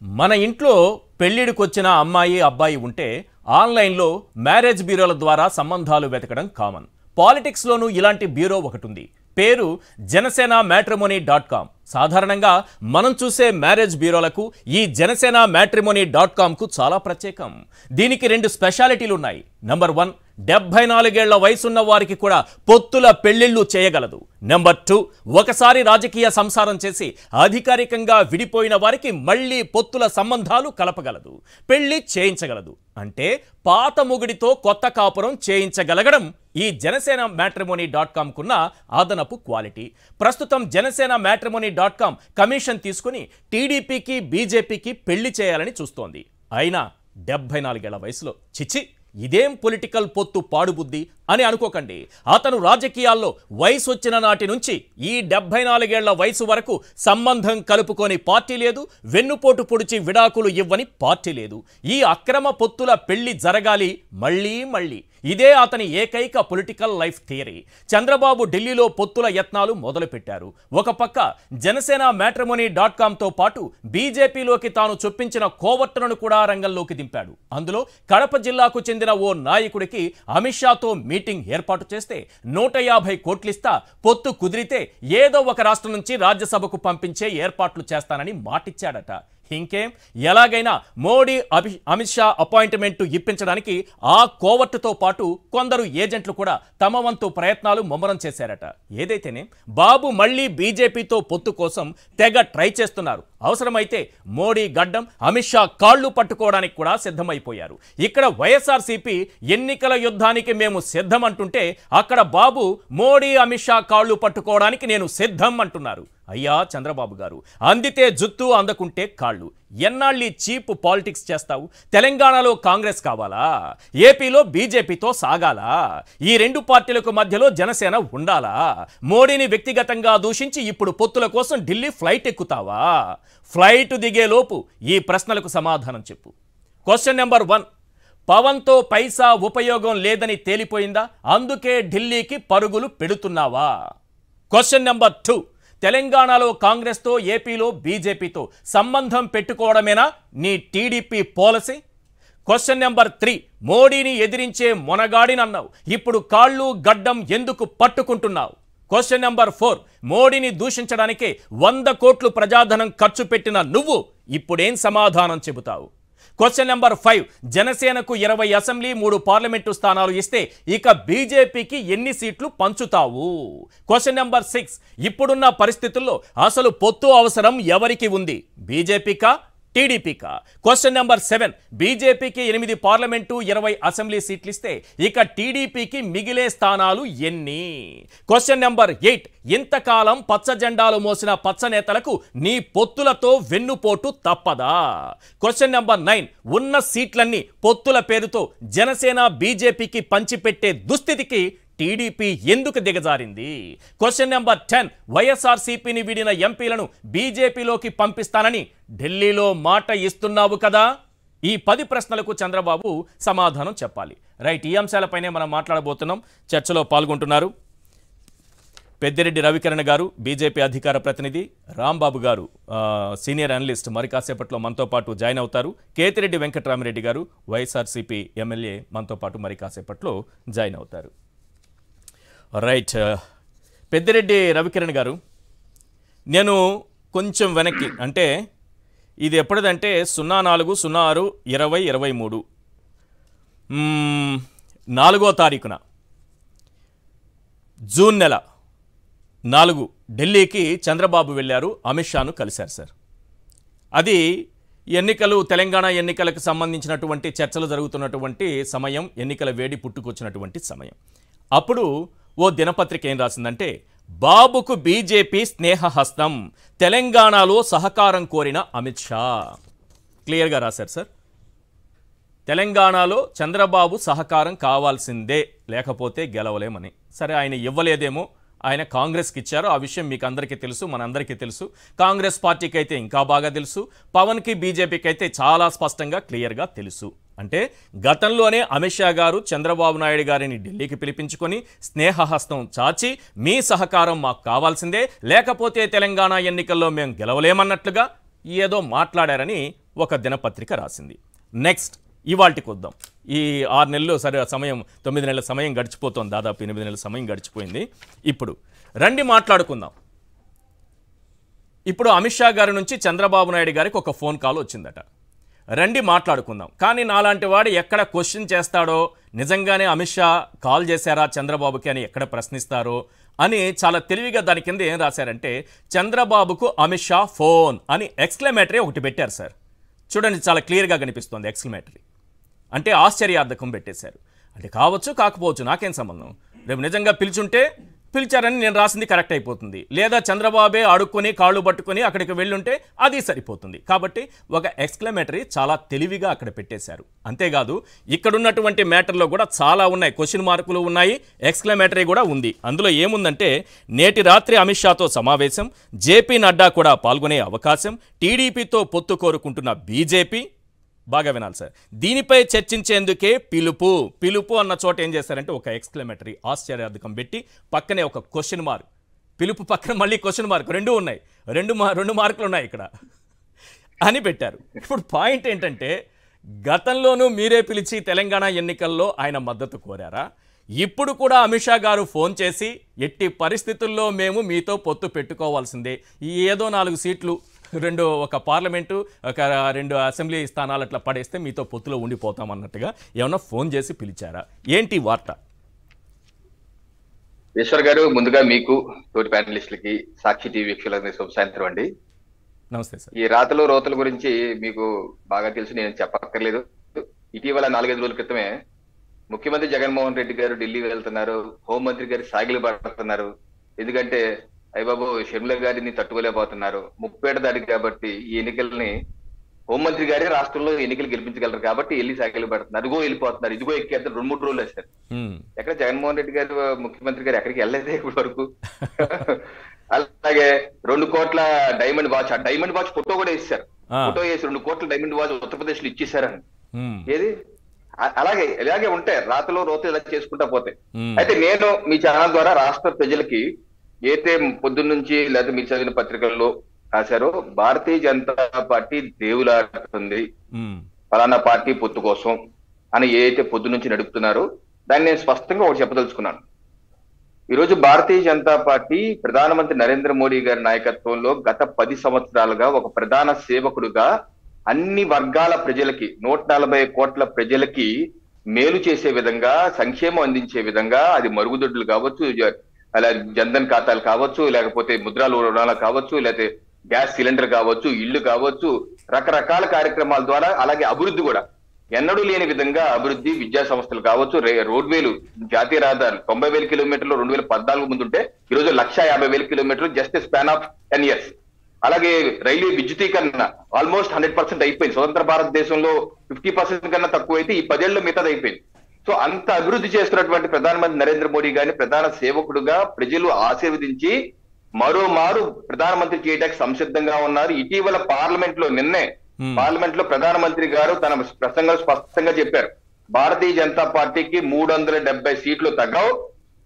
మన ఇంట్లో పెళ్ళిడికొచ్చిన అమ్మాయి అబ్బాయి ఉంటే ఆన్లైన్లో మ్యారేజ్ బ్యూరోల ద్వారా సంబంధాలు వెతకడం కామన్. పాలిటిక్స్లోనూ ఇలాంటి బ్యూరో ఒకటి ఉంది. పేరు జనసేన మ్యాట్రిమోనీ.com. సాధారణంగా మనం చూసే మ్యారేజ్ బ్యూరోలకు ఈ జనసేన మ్యాట్రిమోనీ.comకు చాలా ప్రత్యేకం. దీనికి రెండు స్పెషాలిటీలు ఉన్నాయి. నంబర్ 1, 74 ఏళ్ల వయసున్న వారికి కూడా పొత్తుల పెళ్లిళ్లు చేయగలదు. నెంబర్ 2, ఒకసారి రాజకీయ సంసారం చేసి అధికారికంగా విడిపోయిన వారికి మళ్లీ పొత్తుల సంబంధాలు కలపగలదు, పెళ్లి చేయించగలదు. అంటే పాత ముగుడితో కొత్త కాపురం చేయించగలగడం ఈ జనసేన మ్యాట్రిమోనీ.com కున్న అదనపు క్వాలిటీ. ప్రస్తుతం జనసేన మ్యాట్రిమోనీ.com కమిషన్ తీసుకుని టీడీపీకి బీజేపీకి పెళ్లి చేయాలని చూస్తోంది. అయినా 74 ఏళ్ల వయసులో చిచి ఇదేం పొలిటికల్ పొత్తు పాడుబుద్ధి అని అనుకోకండి. అతను రాజకీయాల్లో వయసు వచ్చిన నాటి నుంచి ఈ 74 ఏళ్ల వయసు వరకు సంబంధం కలుపుకొని పార్టీ లేదు, వెన్నుపోటు పొడిచి విడాకులు ఇవ్వని పార్టీ లేదు. ఈ అక్రమ పొత్తుల పెళ్లి జరగాలి మళ్ళీ. ఇదే అతని ఏకైక పొలిటికల్ లైఫ్ థియరీ. చంద్రబాబు ఢిల్లీలో పొత్తుల యత్నాలు మొదలుపెట్టారు. ఒక పక్క జనసేన మ్యాట్రిమోనీ.comతో పాటు బీజేపీలోకి తాను చొప్పించిన కోవట్టులను కూడా రంగంలోకి దింపాడు. అందులో కడప జిల్లాకు చెందిన ఓ నాయకుడికి అమిత్ షాతో మీటింగ్ ఏర్పాటు చేస్తే 150 కోట్లిస్తా, పొత్తు కుదిరితే ఏదో ఒక రాష్ట్రం నుంచి రాజ్యసభకు పంపించే ఏర్పాట్లు చేస్తానని మాటిచ్చాడట. ఇంకేం, ఎలాగైనా మోడీ అమిత్ షా అపాయింట్మెంట్ ఇప్పించడానికి ఆ కోవట్టుతో పాటు కొందరు ఏజెంట్లు కూడా తమ వంతు ప్రయత్నాలు ముమ్మరం చేశారట. ఏదైతేనే బాబు మళ్లీ బీజేపీతో పొత్తు కోసం తెగ ట్రై చేస్తున్నారు. అవసరమైతే మోడీ గడ్డం, అమిత్ షా కాళ్లు పట్టుకోవడానికి కూడా సిద్ధమైపోయారు. ఇక్కడ వైఎస్ఆర్సీపీ ఎన్నికల యుద్ధానికి మేము సిద్ధం అంటుంటే అక్కడ బాబు మోడీ అమిత్ షా కాళ్లు పట్టుకోవడానికి నేను సిద్ధం అంటున్నారు. అయ్యా చంద్రబాబు గారు, అందితే జుత్తు అందకుంటే కాళ్ళు. ఎన్నాళ్ళీ చీప్ పాలిటిక్స్ చేస్తావు? తెలంగాణలో కాంగ్రెస్ కావాలా? ఏపీలో బీజేపీతో సాగాలా? ఈ రెండు పార్టీలకు మధ్యలో జనసేన ఉండాలా? మోడీని వ్యక్తిగతంగా దూషించి ఇప్పుడు పొత్తుల కోసం ఢిల్లీ ఫ్లైట్ ఎక్కుతావా? ఫ్లైట్ దిగేలోపు ఈ ప్రశ్నలకు సమాధానం చెప్పు. క్వశ్చన్ నెంబర్ 1, పవన్తో పైసా ఉపయోగం లేదని తేలిపోయిందా? అందుకే ఢిల్లీకి పరుగులు పెడుతున్నావా? క్వశ్చన్ నెంబర్ 2, తెలంగాణలో కాంగ్రెస్తో, ఏపీలో బీజేపీతో సంబంధం పెట్టుకోవడమేనా నీ టీడీపీ పాలసీ? క్వశ్చన్ నెంబర్ 3, మోడీని ఎదిరించే మొనగాడినన్నావు, ఇప్పుడు కాళ్ళు గడ్డం ఎందుకు పట్టుకుంటున్నావు? క్వశ్చన్ నెంబర్ 4, మోడీని దూషించడానికే 100 కోట్లు ప్రజాధనం ఖర్చు పెట్టిన నువ్వు ఇప్పుడేం సమాధానం చెబుతావు? క్వశ్చన్ నెంబర్ 5, జనసేనకు 20 అసెంబ్లీ 3 పార్లమెంటు స్థానాలు ఇస్తే ఇక బీజేపీకి ఎన్ని సీట్లు పంచుతావు? క్వశ్చన్ నెంబర్ 6, ఇప్పుడున్న పరిస్థితుల్లో అసలు పొత్తు అవసరం ఎవరికి ఉంది, బీజేపీకా టీడీపీకా? క్వశ్చన్ నెంబర్ 7, బీజేపీకి 8 పార్లమెంటు 20 అసెంబ్లీ సీట్లు ఇస్తే ఇక టీడీపీకి మిగిలే స్థానాలు ఎన్ని? క్వశ్చన్ నెంబర్ 8, ఇంతకాలం పచ్చ జెండాలు మోసిన పచ్చ నేతలకు నీ పొత్తులతో వెన్నుపోటు తప్పదా? క్వశ్చన్ నెంబర్ 9, ఉన్న సీట్లన్నీ పొత్తుల పేరుతో జనసేన బీజేపీకి పంచిపెట్టే దుస్థితికి టీడీపీ ఎందుకు దిగజారింది? క్వశ్చన్ నెంబర్ 10, వైఎస్ఆర్సీపీని వీడిన ఎంపీలను బీజేపీలోకి పంపిస్తానని ఢిల్లీలో మాట ఇస్తున్నావు కదా? ఈ 10 ప్రశ్నలకు చంద్రబాబు సమాధానం చెప్పాలి. రైట్, ఈ అంశాలపైనే మనం మాట్లాడబోతున్నాం. చర్చలో పాల్గొంటున్నారు పెద్దిరెడ్డి రవికిరణ్ గారు, బీజేపీ అధికార ప్రతినిధి, రాంబాబు గారు సీనియర్ అనలిస్ట్, మరి కాసేపట్లో మనతో పాటు జాయిన్ అవుతారు. కేతిరెడ్డి వెంకటరామిరెడ్డి గారు, వైఎస్ఆర్సీపీ ఎమ్మెల్యే, మనతో పాటు మరి కాసేపట్లో జాయిన్ అవుతారు. రైట్, పెద్దిరెడ్డి రవికిరణ్ గారు, నేను కొంచెం వెనక్కి, అంటే ఇది ఎప్పటిదంటే 04/06/2023 4వ తారీఖున జూన్ నెల 4 ఢిల్లీకి చంద్రబాబు వెళ్ళారు, అమిత్ షాను కలిశారు సార్. అది ఎన్నికలు, తెలంగాణ ఎన్నికలకు సంబంధించినటువంటి చర్చలు జరుగుతున్నటువంటి సమయం, ఎన్నికల వేడి పుట్టుకొచ్చినటువంటి సమయం. అప్పుడు ఓ దినపత్రిక ఏం రాసిందంటే, బాబుకు బీజేపీ స్నేహహస్తం, తెలంగాణలో సహకారం కోరిన అమిత్ షా. క్లియర్గా రాశారు సార్. తెలంగాణలో చంద్రబాబు సహకారం కావాల్సిందే, లేకపోతే గెలవలేమని. సరే, ఆయన ఇవ్వలేదేమో, ఆయన కాంగ్రెస్కి ఇచ్చారు. ఆ విషయం మీకు అందరికీ తెలుసు, మనందరికీ తెలుసు. కాంగ్రెస్ పార్టీకి అయితే ఇంకా బాగా తెలుసు, పవన్కి బీజేపీకి అయితే చాలా స్పష్టంగా క్లియర్గా తెలుసు. అంటే గతంలోనే అమిత్ షా గారు చంద్రబాబు నాయుడు గారిని ఢిల్లీకి పిలిపించుకొని స్నేహహస్తం చాచి మీ సహకారం మాకు కావాల్సిందే, లేకపోతే తెలంగాణ ఎన్నికల్లో మేము గెలవలేమన్నట్లుగా ఏదో మాట్లాడారని ఒక దినపత్రిక రాసింది. నెక్స్ట్ ఇవాల్టికి వద్దాం. ఈ 6 నెలలు సమయం 9 నెలల సమయం గడిచిపోతుంది, దాదాపు 8 నెలల సమయం గడిచిపోయింది. ఇప్పుడు రండి మాట్లాడుకుందాం. ఇప్పుడు అమిత్ షా గారి నుంచి చంద్రబాబు నాయుడు గారికి ఒక ఫోన్ కాల్ వచ్చిందట. రండి మాట్లాడుకుందాం. కానీ నాలాంటి వాడు ఎక్కడ క్వశ్చన్ చేస్తాడో, నిజంగానే అమిత్ షా కాల్ చేశారా చంద్రబాబుకి అని ఎక్కడ ప్రశ్నిస్తారో అని చాలా తెలివిగా దాని కింద ఏం రాశారంటే, చంద్రబాబుకు అమిత్ షా ఫోన్ అని ఎక్స్క్లమేటరీ ఒకటి పెట్టారు సార్. చూడండి, చాలా క్లియర్గా కనిపిస్తుంది ఎక్స్క్లమేటరీ. అంటే ఆశ్చర్యార్థకం పెట్టేశారు. అంటే కావచ్చు కాకపోవచ్చు, నాకేం సంబంధం. రేపు నిజంగా పిలిచారని నేను రాసింది కరెక్ట్ అయిపోతుంది, లేదా చంద్రబాబే అడుక్కొని కాళ్ళు పట్టుకొని అక్కడికి వెళ్ళుంటే అది సరిపోతుంది. కాబట్టి ఒక ఎక్స్క్లమేటరీ చాలా తెలివిగా అక్కడ పెట్టేశారు. అంతేకాదు ఇక్కడున్నటువంటి మ్యాటర్లో కూడా చాలా ఉన్నాయి, క్వశ్చన్ మార్కులు ఉన్నాయి, ఎక్స్క్లమేటరీ కూడా ఉంది. అందులో ఏముందంటే, నేటి రాత్రి అమిత్ షాతో సమావేశం, జేపీ నడ్డా కూడా పాల్గొనే అవకాశం, టీడీపీతో పొత్తు కోరుకుంటున్న బీజేపీ. బాగా వినాలి సార్. దీనిపై చర్చించేందుకే పిలుపు అన్న చోట ఏం చేశారంటే ఒక ఎక్స్క్లమేటరీ ఆశ్చర్యార్థకం పెట్టి పక్కనే ఒక క్వశ్చన్ మార్క్, పిలుపు పక్కన మళ్ళీ క్వశ్చన్ మార్క్, రెండు ఉన్నాయి, రెండు మార్కులు ఉన్నాయి ఇక్కడ అని పెట్టారు. ఇప్పుడు పాయింట్ ఏంటంటే, గతంలోనూ మీరే పిలిచి తెలంగాణ ఎన్నికల్లో ఆయన మద్దతు కోరారా? ఇప్పుడు కూడా అమిత్ షా గారు ఫోన్ చేసి ఎట్టి పరిస్థితుల్లో మేము మీతో పొత్తు పెట్టుకోవాల్సిందే, ఈ ఏదో 4 సీట్లు, ఒక పార్లమెంటు, ఒక 2 అసెంబ్లీ స్థానాలు అట్లా పడేస్తే మీతో పొత్తులో ఉండిపోతాం అన్నట్టుగా ఏమన్నా ఫోన్ చేసి పిలిచారా? ఏంటి వార్త? ఈశ్వర్ గారు, ముందుగా మీకు, తోటి ప్యానలిస్టులకి, సాక్షి టీవీ వీక్షకులకి శుభ సాయంత్రం అండి. నమస్తే సార్. ఈ రాతలు రోతల గురించి మీకు బాగా తెలుసు, నేను చెప్పక్కర్లేదు. ఇటీవల 4-5 రోజుల క్రితమే ముఖ్యమంత్రి జగన్మోహన్ రెడ్డి గారు ఢిల్లీ వెళ్తున్నారు, హోంమంత్రి గారు సాగిలు పడుతున్నారు. ఎందుకంటే అయ్యబాబు షర్మిల గారిని తట్టుకోలేకపోతున్నారు, 37 ఏట దాడి కాబట్టి ఈ ఎన్నికల్ని హోంమంత్రి గారే రాష్ట్రంలో ఎన్నికలు గెలిపించగలరు కాబట్టి వెళ్ళి సాగిలు పడుతున్నారు. అదిగో వెళ్ళిపోతున్నారు, ఇదిగో ఎక్కేస్తారు. 2-3 రోజులు వేస్తారు. ఎక్కడ జగన్మోహన్ రెడ్డి గారు ముఖ్యమంత్రి గారు ఎక్కడికి వెళ్ళలేదే ఇప్పటి వరకు. అలాగే 2 కోట్ల డైమండ్ వాచ్, ఆ డైమండ్ వాచ్ ఫోటో కూడా వేసారు. ఫోటో వేసి 2 కోట్ల డైమండ్ వాచ్ ఉత్తరప్రదేశ్ లో ఇచ్చేసారని. ఏది ఇలాగే ఉంటాయి రాతలో రోతలు ఇలా చేసుకుంటా పోతే. అయితే నేను మీ ఛానల్ ద్వారా రాష్ట్ర ప్రజలకి అయితే పొద్దున్నుంచి లేదా మీరు చదివిన పత్రికల్లో రాశారో, భారతీయ జనతా పార్టీ దేవులాడుతుంది ఫలానా పార్టీ పొత్తు కోసం అని ఏదైతే పొద్దు నుంచి నడుపుతున్నారో దాన్ని నేను స్పష్టంగా ఒకటి చెప్పదలుచుకున్నాను. ఈరోజు భారతీయ జనతా పార్టీ ప్రధానమంత్రి నరేంద్ర మోడీ గారి నాయకత్వంలో గత 10 సంవత్సరాలుగా ఒక ప్రధాన సేవకుడుగా అన్ని వర్గాల ప్రజలకి, 140 కోట్ల ప్రజలకి మేలు చేసే విధంగా, సంక్షేమం అందించే విధంగా, అది మరుగుదొడ్లు కావచ్చు, అలా జన్ధన్ ఖాతాలు కావచ్చు, లేకపోతే ముద్రా రుణాలు కావచ్చు, లేకపోతే గ్యాస్ సిలిండర్ కావచ్చు, ఇళ్లు కావచ్చు, రకరకాల కార్యక్రమాల ద్వారా, అలాగే అభివృద్ధి కూడా ఎన్నడూ లేని విధంగా అభివృద్ధి, విద్యా సంస్థలు కావచ్చు, రోడ్వేలు, జాతీయ రహదారులు 90,000 కిలోమీటర్లు 2014 ముందు ఉంటే ఈరోజు 150,000 కిలోమీటర్లు జస్ట్ స్పాన్ ఆఫ్ 10 years. అలాగే రైల్వే విద్యుతీకరణ ఆల్మోస్ట్ 100% అయిపోయింది. స్వతంత్ర భారతదేశంలో 50% కన్నా తక్కువ అయితే ఈ 10 ఏళ్లలో మిగతాది అయిపోయింది. సో అంత అభివృద్ధి చేస్తున్నటువంటి ప్రధానమంత్రి నరేంద్ర మోడీ గారిని ప్రధాన సేవకుడుగా ప్రజలు ఆశీర్వదించి మరోమారు ప్రధానమంత్రి చేయడానికి సంసిద్ధంగా ఉన్నారు. ఇటీవల నిన్నే పార్లమెంట్ లో ప్రధానమంత్రి గారు తన ప్రసంగంలో స్పష్టంగా చెప్పారు, భారతీయ జనతా పార్టీకి 370 సీట్లు తగ్గవు,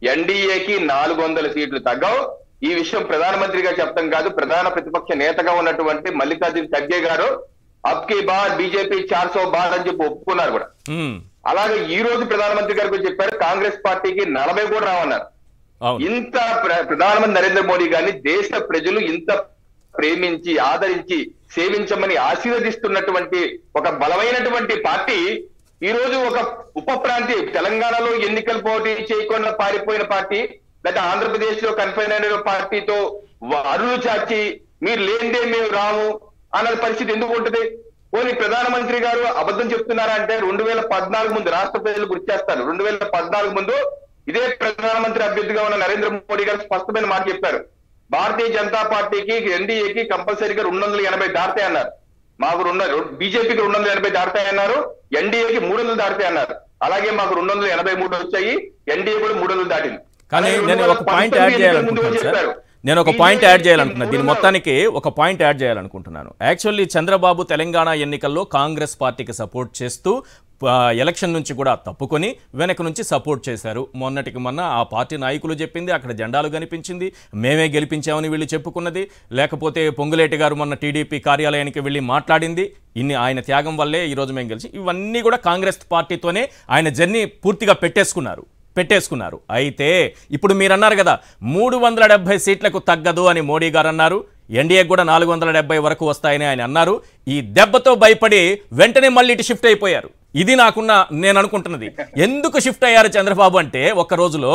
ఎన్డీఏకి 400 సీట్లు తగ్గవు. ఈ విషయం ప్రధానమంత్రిగా చెప్పడం కాదు, ప్రధాన ప్రతిపక్ష నేతగా ఉన్నటువంటి మల్లికార్జున్ ఖర్గే గారు అబ్కీ బార్ బీజేపీ 400 బార్ అని చెప్పి ఒప్పుకున్నారు కూడా. అలాగే ఈ రోజు ప్రధానమంత్రి గారు కూడా చెప్పారు, కాంగ్రెస్ పార్టీకి 40 కూడా రావన్నారు. ఇంత ప్రధానమంత్రి నరేంద్ర మోడీ గారిని దేశ ప్రజలు ఇంత ప్రేమించి, ఆదరించి, సేవించమని ఆశీర్వదిస్తున్నటువంటి ఒక బలమైనటువంటి పార్టీ ఈ రోజు ఒక ఉప ప్రాంతీయ తెలంగాణలో ఎన్నికలు పోటీ చేయకుండా పారిపోయిన పార్టీ, లేదా ఆంధ్రప్రదేశ్ లో కన్ఫైన్ అయిన పార్టీతో అరులు చాచి మీరు లేనిదే మేము రాము అన్న పరిస్థితి ఎందుకు ఉంటుంది? పోనీ ప్రధానమంత్రి గారు అబద్ధం చెప్తున్నారా అంటే 2014 ముందు రాష్ట్ర ప్రజలు గుర్తు చేస్తారు. 2014 ముందు ఇదే ప్రధానమంత్రి అభ్యర్థిగా ఉన్న నరేంద్ర మోడీ గారు స్పష్టమైన మాట చెప్పారు, భారతీయ జనతా పార్టీకి ఎన్డీఏకి కంపల్సరీగా 280 దాటాయి అన్నారు. మాకు బీజేపీకి 280 దాటాయి అన్నారు, ఎన్డీఏకి 300 దాటాయి అన్నారు. అలాగే మాకు 283 వచ్చాయి, ఎన్డీఏ కూడా 300 దాటింది. కానీ నేను ఒక పాయింట్ యాడ్ చేయాలనుకుంటున్నాను. దీని మొత్తానికి ఒక పాయింట్ యాడ్ చేయాలనుకుంటున్నాను. యాక్చువల్లీ చంద్రబాబు తెలంగాణ ఎన్నికల్లో కాంగ్రెస్ పార్టీకి సపోర్ట్ చేస్తూ ఎలక్షన్ నుంచి కూడా తప్పుకొని వెనక నుంచి సపోర్ట్ చేశారు. మొన్నటికి మొన్న ఆ పార్టీ నాయకులు చెప్పింది, అక్కడ జెండాలు కనిపించింది, మేమే గెలిపించామని వీళ్ళు చెప్పుకున్నది, లేకపోతే పొంగులేటి గారు మొన్న టీడీపీ కార్యాలయానికి వెళ్ళి మాట్లాడింది. ఇన్ని ఆయన త్యాగం వల్లే ఈరోజు మేము గెలిచి, ఇవన్నీ కూడా కాంగ్రెస్ పార్టీతోనే ఆయన జర్నీ పూర్తిగా పెట్టేసుకున్నారు. అయితే ఇప్పుడు మీరు అన్నారు కదా 370 సీట్లకు తగ్గదు అని మోడీ గారు అన్నారు. ఎన్డీఏ కూడా 470 వరకు వస్తాయని ఆయన అన్నారు. ఈ దెబ్బతో భయపడి వెంటనే మళ్ళీ ఇటు షిఫ్ట్ అయిపోయారు. ఇది నేను అనుకుంటున్నది. ఎందుకు షిఫ్ట్ అయ్యారు చంద్రబాబు అంటే, ఒక్క రోజులో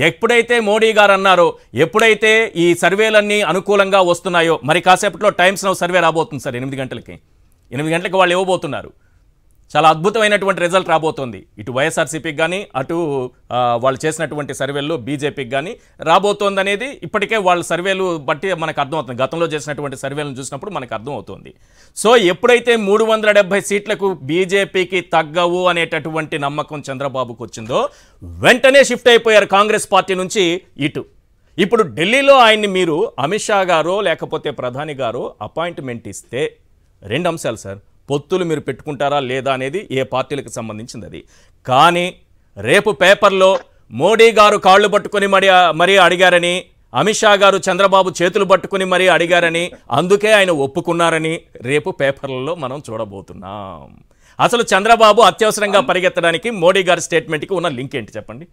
ఎప్పుడైతే మోడీ గారు అన్నారో, ఎప్పుడైతే ఈ సర్వేలన్నీ అనుకూలంగా వస్తున్నాయో, మరి కాసేపట్లో టైమ్స్ నౌ సర్వే రాబోతుంది సార్ 8 గంటలకి వాళ్ళు ఇవ్వబోతున్నారు. చాలా అద్భుతమైనటువంటి రిజల్ట్ రాబోతోంది. ఇటు వైఎస్ఆర్సీపీకి కానీ, అటు వాళ్ళు చేసినటువంటి సర్వేల్లో బీజేపీకి కానీ రాబోతోంది అనేది ఇప్పటికే వాళ్ళ సర్వేలు బట్టి మనకు అర్థమవుతుంది. గతంలో చేసినటువంటి సర్వేలను చూసినప్పుడు మనకు అర్థమవుతుంది. సో ఎప్పుడైతే 370 సీట్లకు బీజేపీకి తగ్గవు అనేటటువంటి నమ్మకం చంద్రబాబుకు వచ్చిందో, వెంటనే షిఫ్ట్ అయిపోయారు కాంగ్రెస్ పార్టీ నుంచి ఇటు. ఇప్పుడు ఢిల్లీలో ఆయన్ని మీరు అమిత్ షా గారో లేకపోతే ప్రధాని గారో అపాయింట్మెంట్ ఇస్తే 2 అంశాలు సార్. పొత్తులు మీరు పెట్టుకుంటారా లేదా అనేది ఏ పార్టీలకు సంబంధించింది అది. కానీ రేపు పేపర్లో మోడీ గారు కాళ్ళు పట్టుకొని మరీ అడిగారని, అమిత్ షా గారు చంద్రబాబు చేతులు పట్టుకుని మరీ అడిగారని, అందుకే ఆయన ఒప్పుకున్నారని రేపు పేపర్లలో మనం చూడబోతున్నాం. అసలు చంద్రబాబు అత్యవసరంగా పరిగెత్తడానికి మోడీ గారి స్టేట్మెంట్కి ఉన్న లింక్ ఏంటి చెప్పండి?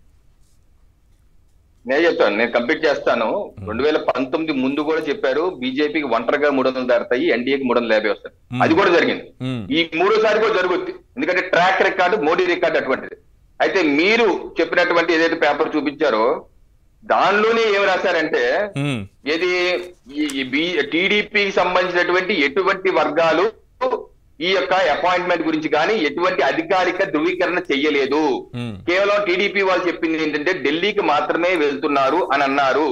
నేను చెప్తాను, నేను కంప్లీట్ చేస్తాను. 2019 ముందు కూడా చెప్పారు బీజేపీకి ఒంటరిగా 300 దాటుతాయి, ఎన్డీఏకి 350 వస్తాయి. అది కూడా జరిగింది. ఈ 3సారి కూడా జరుగుద్ది. ఎందుకంటే ట్రాక్ రికార్డు, మోడీ రికార్డు అటువంటిది. అయితే మీరు చెప్పినటువంటి ఏదైతే పేపర్ చూపించారో దానిలోనే ఏం రాశారంటే, ఏది టీడీపీకి సంబంధించినటువంటి ఎటువంటి వర్గాలు ఈ యొక్క అపాయింట్మెంట్ గురించి కానీ ఎటువంటి అధికారిక ధృవీకరణ చెయ్యలేదు. కేవలం టీడీపీ వాళ్ళు చెప్పింది ఏంటంటే ఢిల్లీకి మాత్రమే వెళ్తున్నారు అని అన్నారు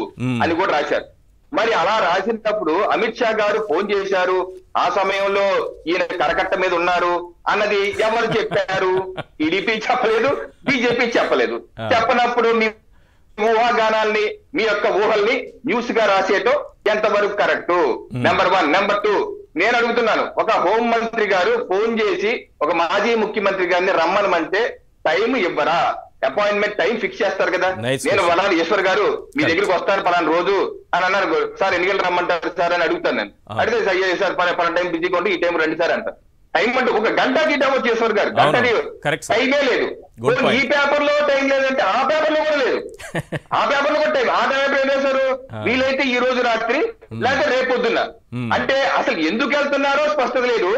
అని కూడా రాశారు. మరి అలా రాసినప్పుడు అమిత్ షా గారు ఫోన్ చేశారు, ఆ సమయంలో ఈయన కరకట్ట మీద ఉన్నారు అన్నది ఎవరు చెప్పారు? టీడీపీ చెప్పలేదు, బీజేపీ చెప్పలేదు. చెప్పనప్పుడు మీ ఊహాగానాల్ని, మీ యొక్క ఊహల్ని న్యూస్ గా రాసేయటం ఎంతవరకు కరెక్ట్? నెంబర్ 1. నెంబర్ 2, నేను అడుగుతున్నాను, ఒక హోం మంత్రి గారు ఫోన్ చేసి ఒక మాజీ ముఖ్యమంత్రి గారిని రమ్మనమంటే టైం ఇవ్వరా? అపాయింట్మెంట్ టైం ఫిక్స్ చేస్తారు కదా. నేను వలాలి ఈశ్వర్ గారు మీ దగ్గరికి వస్తాను పలానా రోజు అని అన్నారు. సార్ ఎన్ని గంటలు రమ్మంటారు సార్ అని అడుగుతాను. నేను అడిగితే అయ్యే సార్ పలానా టైం బిజీగా ఉంటే ఈ టైం రండి సార్ అంటారు. టైం అంటే ఒక గంటకి టైం వచ్చి ఈశ్వర్ గారు టైమే లేదు. ఈ పేపర్ లో టైం లేదంటే ఆ పేపర్ లో కూడా లేదు. ఆ పేపర్ లో కూడా టైం, ఆ టైం ఏం చేశారు? వీలైతే ఈ రోజు రాత్రి లేకపోతే రేపు పొద్దున్న. అంటే అసలు ఎందుకు వెళ్తున్నారో స్పష్టత లేదు.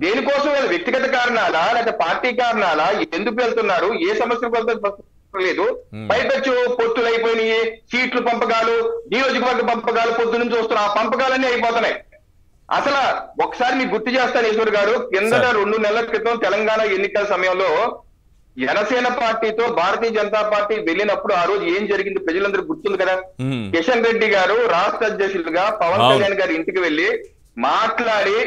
దేనికోసం వ్యక్తిగత కారణాలా లేకపోతే పార్టీ కారణాలా? ఎందుకు వెళ్తున్నారు? ఏ సమస్యకు వెళ్తారు స్పష్టత లేదు. పైపెచ్చు పొత్తులు అయిపోయినాయి, సీట్లు పంపకాలు, నియోజకవర్గ పంపకాలు పొద్దు నుంచి వస్తున్న ఆ పంపకాలన్నీ అయిపోతున్నాయి. అసలు ఒకసారి మీకు గుర్తు చేస్తాను ఈశ్వర్ గారు, కిందట 2 నెలల క్రితం తెలంగాణ ఎన్నికల సమయంలో జనసేన పార్టీతో భారతీయ జనతా పార్టీ వెళ్ళినప్పుడు ఆ రోజు ఏం జరిగింది ప్రజలందరూ గుర్తుంది కదా. కిషన్ రెడ్డి గారు రాష్ట్ర అధ్యక్షులుగా పవన్ కళ్యాణ్ గారి ఇంటికి వెళ్లి మాట్లాడి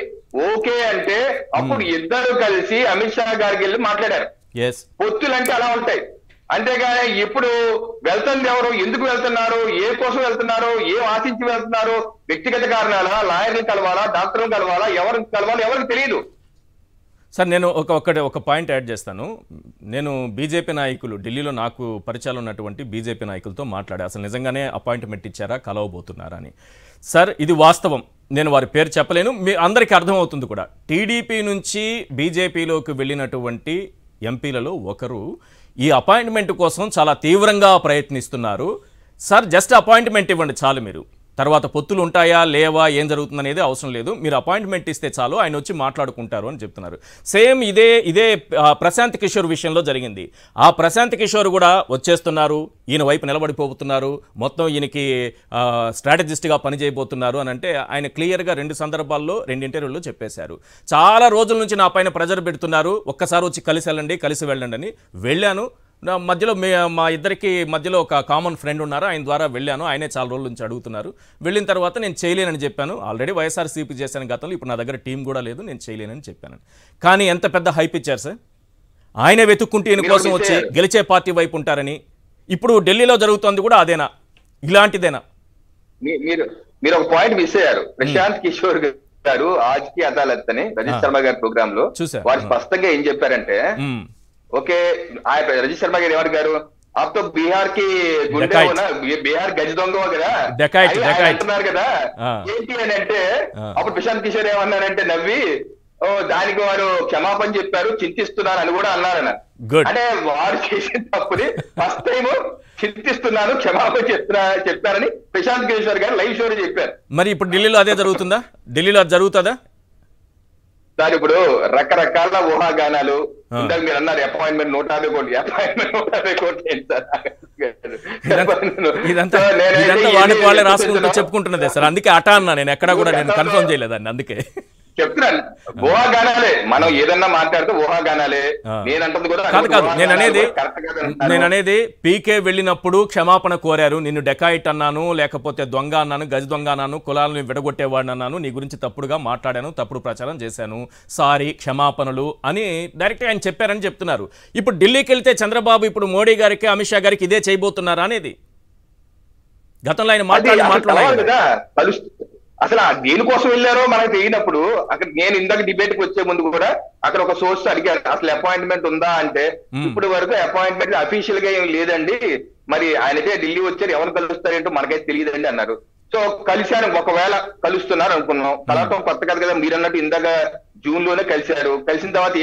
ఓకే అంటే అప్పుడు ఇద్దరు కలిసి అమిత్ షా గారికి వెళ్ళి మాట్లాడారు. పొత్తులు అంటే అలా ఉంటాయి. అంతేగాని ఇప్పుడు వెళ్తుంది ఎవరు, ఎందుకు వెళ్తున్నారు, ఏ కోసం వెళ్తున్నారు, ఏం ఆశించి వెళ్తున్నారు, వ్యక్తిగత కారణాలా, లాయర్ని కలవాలా, డాక్టర్ని కలవాలా, ఎవరికి కలవాలా ఎవరికి తెలియదు. సార్ నేను ఒక పాయింట్ యాడ్ చేస్తాను. నేను బీజేపీ నాయకులు ఢిల్లీలో నాకు పరిచయాలు ఉన్నటువంటి బీజేపీ నాయకులతో మాట్లాడా, అసలు నిజంగానే అపాయింట్మెంట్ ఇచ్చారా, కలవబోతున్నారా అని. సార్ ఇది వాస్తవం, నేను వారి పేరు చెప్పలేను, మీ అందరికీ అర్థమవుతుంది కూడా. టీడీపీ నుంచి బీజేపీలోకి వెళ్ళినటువంటి ఎంపీలలో ఒకరు ఈ అపాయింట్మెంట్ కోసం చాలా తీవ్రంగా ప్రయత్నిస్తున్నారు. సార్ జస్ట్ అపాయింట్మెంట్ ఇవ్వండి చాలు, మీరు తర్వాత పొత్తులు ఉంటాయా లేవా ఏం జరుగుతుందనేది అవసరం లేదు, మీరు అపాయింట్మెంట్ ఇస్తే చాలు, ఆయన వచ్చి మాట్లాడుకుంటారు అని చెప్తున్నారు. సేమ్ ఇదే ప్రశాంత్ కిషోర్ విషయంలో జరిగింది. ఆ ప్రశాంత్ కిషోర్ కూడా వచ్చేస్తున్నారు, ఈయన వైపు నిలబడిపోతున్నారు, మొత్తం ఈయనకి స్ట్రాటజిస్ట్గా పనిచేయబోతున్నారు అని అంటే ఆయన క్లియర్గా 2 సందర్భాల్లో 2 ఇంటర్వ్యూల్లో చెప్పేశారు. చాలా రోజుల నుంచి నా పైన ప్రెజర్ పెడుతున్నారు, ఒక్కసారి వచ్చి కలిసి వెళ్ళండి అని. వెళ్ళాను, మధ్యలో మా ఇద్దరికి మధ్యలో ఒక కామన్ ఫ్రెండ్ ఉన్నారు, ఆయన ద్వారా వెళ్ళాను, ఆయనే చాలా రోజుల నుంచి అడుగుతున్నారు. వెళ్ళిన తర్వాత నేను చేయలేనని చెప్పాను. ఆల్రెడీ వైఎస్ఆర్సీపీ చేశాను గతంలో, ఇప్పుడు నా దగ్గర టీం కూడా లేదు, నేను చేయలేనని చెప్పాను. కానీ ఎంత పెద్ద హైప్ ఇచ్చారు సార్, ఆయనే వెతుక్కుంటే ఈయన కోసం వచ్చి గెలిచే పార్టీ వైపు ఉంటారని. ఇప్పుడు ఢిల్లీలో జరుగుతోంది కూడా అదేనా, ఇలాంటిదేనా? మీరు ఒక పాయింట్ మిస్ అయ్యారు. ప్రశాంత్ కిషోర్ గారు ఆజ్కి అదాలత్ అని రజిత్ శర్మ గారి ప్రోగ్రామ్ లో వారు స్పష్టంగా ఏం చెప్పారంటే, ఓకే, ఆయన రజిత్ శర్మ గారు ఏమడిగారు, आप तो बिहार की गुंडे हो ना, बिहार గజ దొంగ కదా అంటున్నారు కదా. ఏంటి అని అంటే అప్పుడు ప్రశాంత్ కిషోర్ ఏమన్నారంటే నవ్వి, ఓ దానికి వారు క్షమాపణ చెప్పారు, చింతిస్తున్నారు అని కూడా అన్నారన్న. అంటే వారు చేసిన తప్పుని ఫస్ట్ టైం చింతిస్తున్నాను, క్షమాపణ చెప్పారని ప్రశాంత్ కిషోర్ గారు లైవ్ షోలో చెప్పారు. మరి ఇప్పుడు ఢిల్లీలో అదే జరుగుతుందా? ఢిల్లీలో అది జరుగుతుందా? సార్ ఇప్పుడు రకరకాల ఊహాగానాలు, ఇందాక మీరు అన్నారు అపాయింట్మెంట్ 150 కోట్లు, అపాయింట్మెంట్ 150 కోట్లు ఏంటి సార్? ఇదంతా వాళ్ళే రాసుకుంటూ చెప్పుకుంటున్నదే సార్, అందుకే అటా అన్నా, నేను ఎక్కడా కూడా నేను కన్ఫర్మ్ చేయలేదండి, అందుకే చెప్తున్నాను. ఊహాగానాలే, మనం ఏదన్నా మాట్లాడితే ఊహాగానాలే. నేనంటుంది కూడా కాదు, నేను అనేది పీకే వెళ్ళినప్పుడు క్షమాపణ కోరారు, నిన్ను డెకాయిట్ అన్నాను, లేకపోతే దొంగ అన్నాను, గజ దొంగ అన్నాను, కులాలను విడగొట్టేవాడిని అన్నాను, నీ గురించి తప్పుడుగా మాట్లాడాను, తప్పుడు ప్రచారం చేశాను, సారీ క్షమాపణలు అని డైరెక్ట్గా ఆయన చెప్పారని చెప్తున్నారు. ఇప్పుడు ఢిల్లీకి వెళ్తే చంద్రబాబు ఇప్పుడు మోడీ గారికి, అమిత్ షా గారికి ఇదే చేయబోతున్నారా అనేది గతంలో ఆయన మాట్లాడారు. అసలు దేనికోసం వెళ్ళారో మనకు తెలియనప్పుడు, అక్కడ నేను ఇందాక డిబేట్ కి వచ్చే ముందు కూడా అక్కడ ఒక సోర్స్ అడిగారు, అసలు అపాయింట్మెంట్ ఉందా అంటే, ఇప్పుడు వరకు అపాయింట్మెంట్ అఫీషియల్ గా ఏం లేదండి, మరి ఆయనకే ఢిల్లీ వచ్చారు, ఎవరు కలుస్తారేంటో మనకైతే తెలియదండి అన్నారు. సో కలిశాను, ఒకవేళ కలుస్తున్నారు అనుకున్నాం. కలవటం కొత్త కథ కదా, మీరు అన్నట్టు ఇందాక జూన్ లోనే కలిశారు. కలిసిన తర్వాత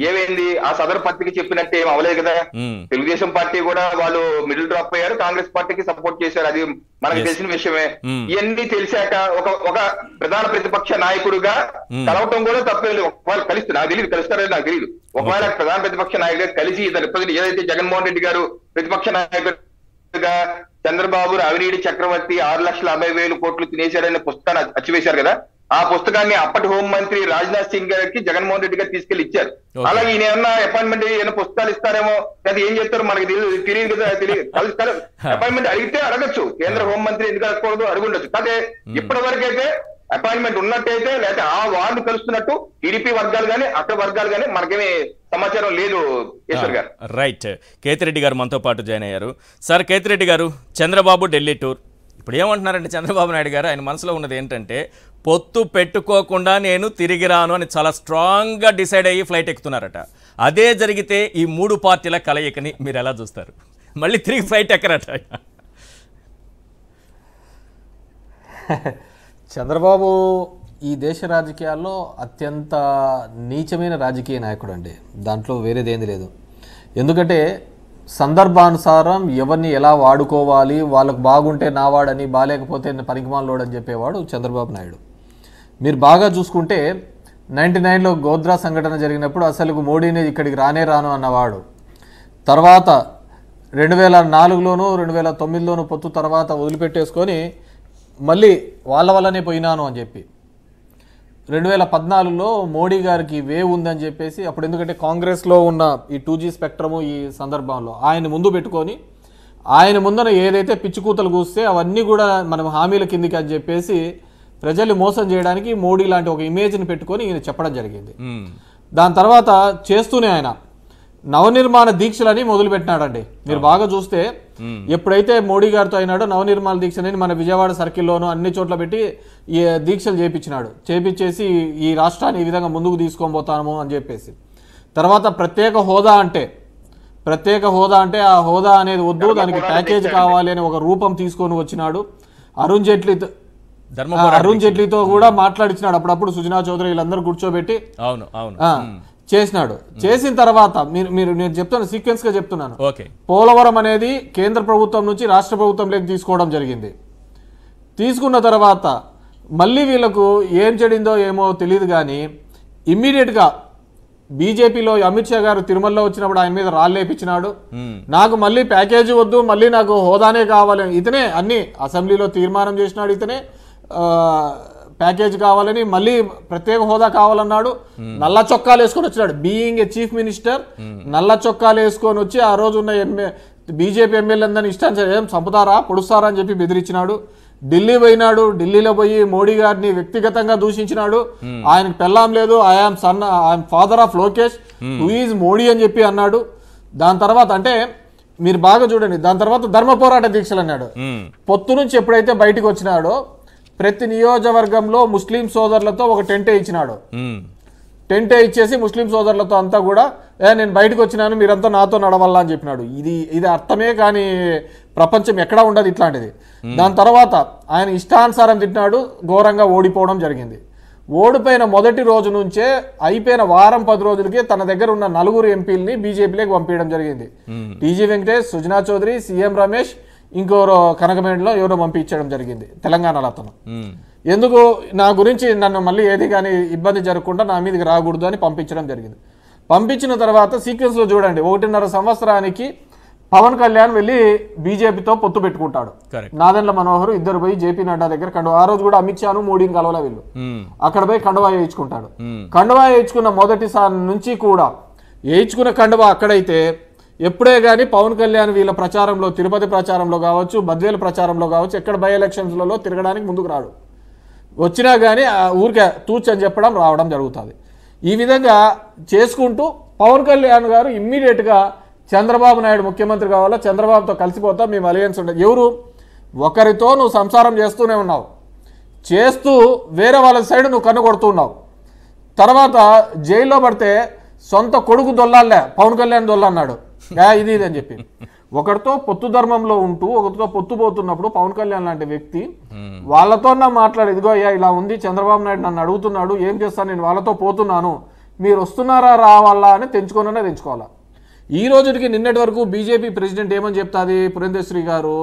ఏమైంది ఆ సదరు పార్టీకి చెప్పినట్టు ఏం అవ్వలేదు కదా. తెలుగుదేశం పార్టీ కూడా వాళ్ళు మిడిల్ డ్రాప్ అయ్యారు, కాంగ్రెస్ పార్టీకి సపోర్ట్ చేశారు, అది మనకు తెలిసిన విషయమే. ఇవన్నీ తెలిసాక ఒక ప్రధాన ప్రతిపక్ష నాయకుడుగా కలవటం కూడా తప్పలేదు. ఒకవేళ కలిస్తే నాకు తెలియదు, కలుస్తారని నాకు తెలియదు. ఒకవేళ ప్రధాన ప్రతిపక్ష నాయకుడిగా కలిసి ఏదైతే జగన్మోహన్ రెడ్డి గారు ప్రతిపక్ష నాయకుడిగా చంద్రబాబు అవినీతి చక్రవర్తి 6,50,000 కోట్లు తినేశారనే పుస్తకాన్ని అచ్చివేశారు కదా, ఆ పుస్తకాన్ని అప్పటి హోంమంత్రి రాజ్నాథ్ సింగ్ గారికి జగన్మోహన్ రెడ్డి గారు తీసుకెళ్లి ఇచ్చారు. అలా ఈయన ఏమన్నా అపాయింట్మెంట్ ఏమైనా పుస్తకాలు ఇస్తారేమో, లేదా ఏం చేస్తారో మనకి తెలియదు కదా. కలుస్తారు, అపాయింట్మెంట్ అడిగితే అడగచ్చు, కేంద్ర హోంమంత్రి ఎందుకు అడగకూడదు, అడుగుండొచ్చు. కాదే ఇప్పటి వరకైతే అపాయింట్మెంట్ ఉన్నట్టయితే, లేకపోతే ఆ వార్డు కలుస్తున్నట్టు టీడీపీ వర్గాలు కానీ అక్కడ వర్గాలు కానీ మనకేమీ సమాచారం లేదు. ఈశ్వర్ గారు రైట్. కేతిరెడ్డి గారు మనతో పాటు జాయిన్ అయ్యారు. సార్ కేతిరెడ్డి గారు, చంద్రబాబు ఢిల్లీ టూర్ ఇప్పుడు ఏమంటున్నారంటే చంద్రబాబు నాయుడు గారు, ఆయన మనసులో ఉన్నది ఏంటంటే పొత్తు పెట్టుకోకుండా నేను తిరిగి రాను అని చాలా స్ట్రాంగ్గా డిసైడ్ అయ్యి ఫ్లైట్ ఎక్కుతున్నారట. అదే జరిగితే ఈ 3 పార్టీల కలయికని మీరు ఎలా చూస్తారు? మళ్ళీ తిరిగి ఫ్లైట్ ఎక్కరట. చంద్రబాబు ఈ దేశ రాజకీయాల్లో అత్యంత నీచమైన రాజకీయ నాయకుడు అండి, దాంట్లో వేరేదేంది లేదు. ఎందుకంటే సందర్భానుసారం ఎవరిని ఎలా వాడుకోవాలి, వాళ్ళకు బాగుంటే నావాడని, బాగాలేకపోతే పనికిమాలోడని చెప్పేవాడు చంద్రబాబు నాయుడు. మీరు బాగా చూసుకుంటే 99లో గోద్రా సంఘటన జరిగినప్పుడు అసలు మోడీని ఇక్కడికి రాను అన్నవాడు. తర్వాత 2004లోనూ 2009లోనూ పొత్తు తర్వాత వదిలిపెట్టేసుకొని మళ్ళీ వాళ్ళ వల్లనే పోయినాను అని చెప్పి 2014లో మోడీ గారికి వేవ్ ఉందని చెప్పేసి, అప్పుడు ఎందుకంటే కాంగ్రెస్లో ఉన్న ఈ 2G స్పెక్ట్రము ఈ సందర్భంలో ఆయన ముందు పెట్టుకొని, ఆయన ముందర ఏదైతే పిచ్చికూతలు కూస్తే అవన్నీ కూడా మనం హామీల కిందికి అని చెప్పేసి ప్రజల్ని మోసం చేయడానికి మోడీ లాంటి ఒక ఇమేజ్ని పెట్టుకొని ఈయన చెప్పడం జరిగింది. దాని తర్వాత చేస్తూనే ఆయన నవనిర్మాణ దీక్షలని మొదలుపెట్టినాడండి. మీరు బాగా చూస్తే ఎప్పుడైతే మోడీ గారితో అయినాడో నవనిర్మాణ దీక్షలని మన విజయవాడ సర్కిల్లోనూ అన్ని చోట్ల పెట్టి ఈ దీక్షలు చేపించేసి ఈ రాష్ట్రాన్ని ఈ విధంగా ముందుకు తీసుకొని పోతాము అని చెప్పేసి. తర్వాత ప్రత్యేక హోదా అంటే ఆ హోదా అనేది వద్దు, దానికి ప్యాకేజ్ కావాలి అని ఒక రూపం తీసుకొని వచ్చినాడు. అరుణ్ జైట్లీతో కూడా మాట్లాడించినాడు అప్పుడప్పుడు, సుజనా చౌదరి వీళ్ళందరూ కూర్చోబెట్టి చేసినాడు. చేసిన తర్వాత నేను చెప్తాను, సీక్వెన్స్ గా చెప్తున్నాను. పోలవరం అనేది కేంద్ర ప్రభుత్వం నుంచి రాష్ట్ర ప్రభుత్వంలోకి తీసుకోవడం జరిగింది. తీసుకున్న తర్వాత మళ్ళీ వీళ్ళకు ఏం చెడిందో ఏమో తెలియదు కానీ ఇమ్మీడియట్ గా బీజేపీలో అమిత్ షా గారు తిరుమలలో వచ్చినప్పుడు ఆయన మీద రాళ్ళేపించినాడు. నాకు మళ్ళీ ప్యాకేజీ వద్దు, మళ్ళీ నాకు హోదానే కావాలి, ఇతనే అన్ని అసెంబ్లీలో తీర్మానం చేసినాడు, ఇతనే ప్యాకేజ్ కావాలని, మళ్ళీ ప్రత్యేక హోదా కావాలన్నాడు. నల్ల చొక్కాలు వేసుకొని వచ్చినాడు. బీయింగ్ ఏ చీఫ్ మినిస్టర్ నల్ల చొక్కాలు వేసుకొని వచ్చి ఆ రోజు ఉన్న బీజేపీ ఎమ్మెల్యేలందరినీ ఇష్టాన్ని ఏం చంపుతారా పొడుస్తారా అని చెప్పి బెదిరించినాడు. ఢిల్లీ పోయినాడు. ఢిల్లీలో పోయి మోడీ గారిని వ్యక్తిగతంగా దూషించినాడు. ఆయనకు పెళ్ళాం లేదు, I'm father of Lokesh, who is Modi అని చెప్పి అన్నాడు. దాని తర్వాత అంటే మీరు బాగా చూడండి, దాని తర్వాత ధర్మ పోరాట దీక్షలు అన్నాడు. పొత్తు నుంచి ఎప్పుడైతే బయటకు వచ్చినాడో ప్రతి నియోజకవర్గంలో ముస్లిం సోదరులతో ఒక టెంట్ ఇచ్చినాడు. టెంట్ ఇచ్చేసి ముస్లిం సోదరులతో అంతా కూడా నేను బయటకు వచ్చినాను మీరంతా నాతో నడవాలా అని చెప్పినాడు. ఇది అర్థమే కానీ ప్రపంచం ఎక్కడా ఉండదు ఇట్లాంటిది. దాని తర్వాత ఆయన ఇష్టానుసారం తిట్టినాడు, ఘోరంగా ఓడిపోవడం జరిగింది. ఓడిపోయిన మొదటి రోజు నుంచే అయిపోయిన వారం 10 రోజులకే తన దగ్గర ఉన్న 4 ఎంపీలని బీజేపీలోకి పంపించడం జరిగింది. టీజీ వెంకటేష్, సుజనా చౌదరి, సీఎం రమేష్, ఇంకోరు కనకమేడలో ఎవరో పంపించడం జరిగింది తెలంగాణలో. అతను ఎందుకు నా గురించి నన్ను మళ్ళీ ఏది కానీ ఇబ్బంది జరగకుండా నా మీదకి రాకూడదు అని పంపించడం జరిగింది. పంపించిన తర్వాత సీక్వెన్స్లో చూడండి, 1.5 సంవత్సరానికి పవన్ కళ్యాణ్ వెళ్ళి బీజేపీతో పొత్తు పెట్టుకుంటాడు. నాదెండ్ల మనోహర్ ఇద్దరు పోయి జేపీ నడ్డా దగ్గర ఆ రోజు కూడా అమిత్ షాను మోడీని కలవల వీళ్ళు. అక్కడ పోయి కండువా వేయించుకుంటాడు. కండువా వేయించుకున్న మొదటిసారి నుంచి కూడా వేయించుకున్న కండువా అక్కడైతే ఎప్పుడే కానీ పవన్ కళ్యాణ్ వీళ్ళ ప్రచారంలో, తిరుపతి ప్రచారంలో కావచ్చు, బద్వేలు ప్రచారంలో కావచ్చు, ఎక్కడ బై ఎలక్షన్స్లలో తిరగడానికి ముందుకు రాడు. వచ్చినా కానీ ఊరికే తూచని చెప్పడం రావడం జరుగుతుంది. ఈ విధంగా చేసుకుంటూ పవన్ కళ్యాణ్ గారు ఇమ్మీడియట్గా చంద్రబాబు నాయుడు ముఖ్యమంత్రి కావాలా, చంద్రబాబుతో కలిసిపోతా, మేము అలయన్స్ ఉండదు. ఎవరు ఒకరితో నువ్వు సంసారం చేస్తూనే ఉన్నావు, చేస్తూ వేరే వాళ్ళ సైడ్ నువ్వు కన్ను కొడుతూ ఉన్నావు. తర్వాత జైల్లో పడితే సొంత కొడుకు దొల్లాలే, పవన్ కళ్యాణ్ దొల్లన్నాడు ఇది అని చెప్పి. ఒకరితో పొత్తు ధర్మంలో ఉంటూ ఒకరితో పొత్తు పోతున్నప్పుడు పవన్ కళ్యాణ్ లాంటి వ్యక్తి వాళ్ళతో మాట్లాడు, ఇదిగో అయ్యా ఇలా ఉంది, చంద్రబాబు నాయుడు నన్ను అడుగుతున్నాడు, ఏం చేస్తాను, నేను వాళ్ళతో పోతున్నాను, మీరు వస్తున్నారా రావాలా అని తెంచుకోవాలా. ఈ రోజుకి నిన్నటి వరకు బీజేపీ ప్రెసిడెంట్ ఏమని చెప్తాది పురంధేశ్వరి గారు,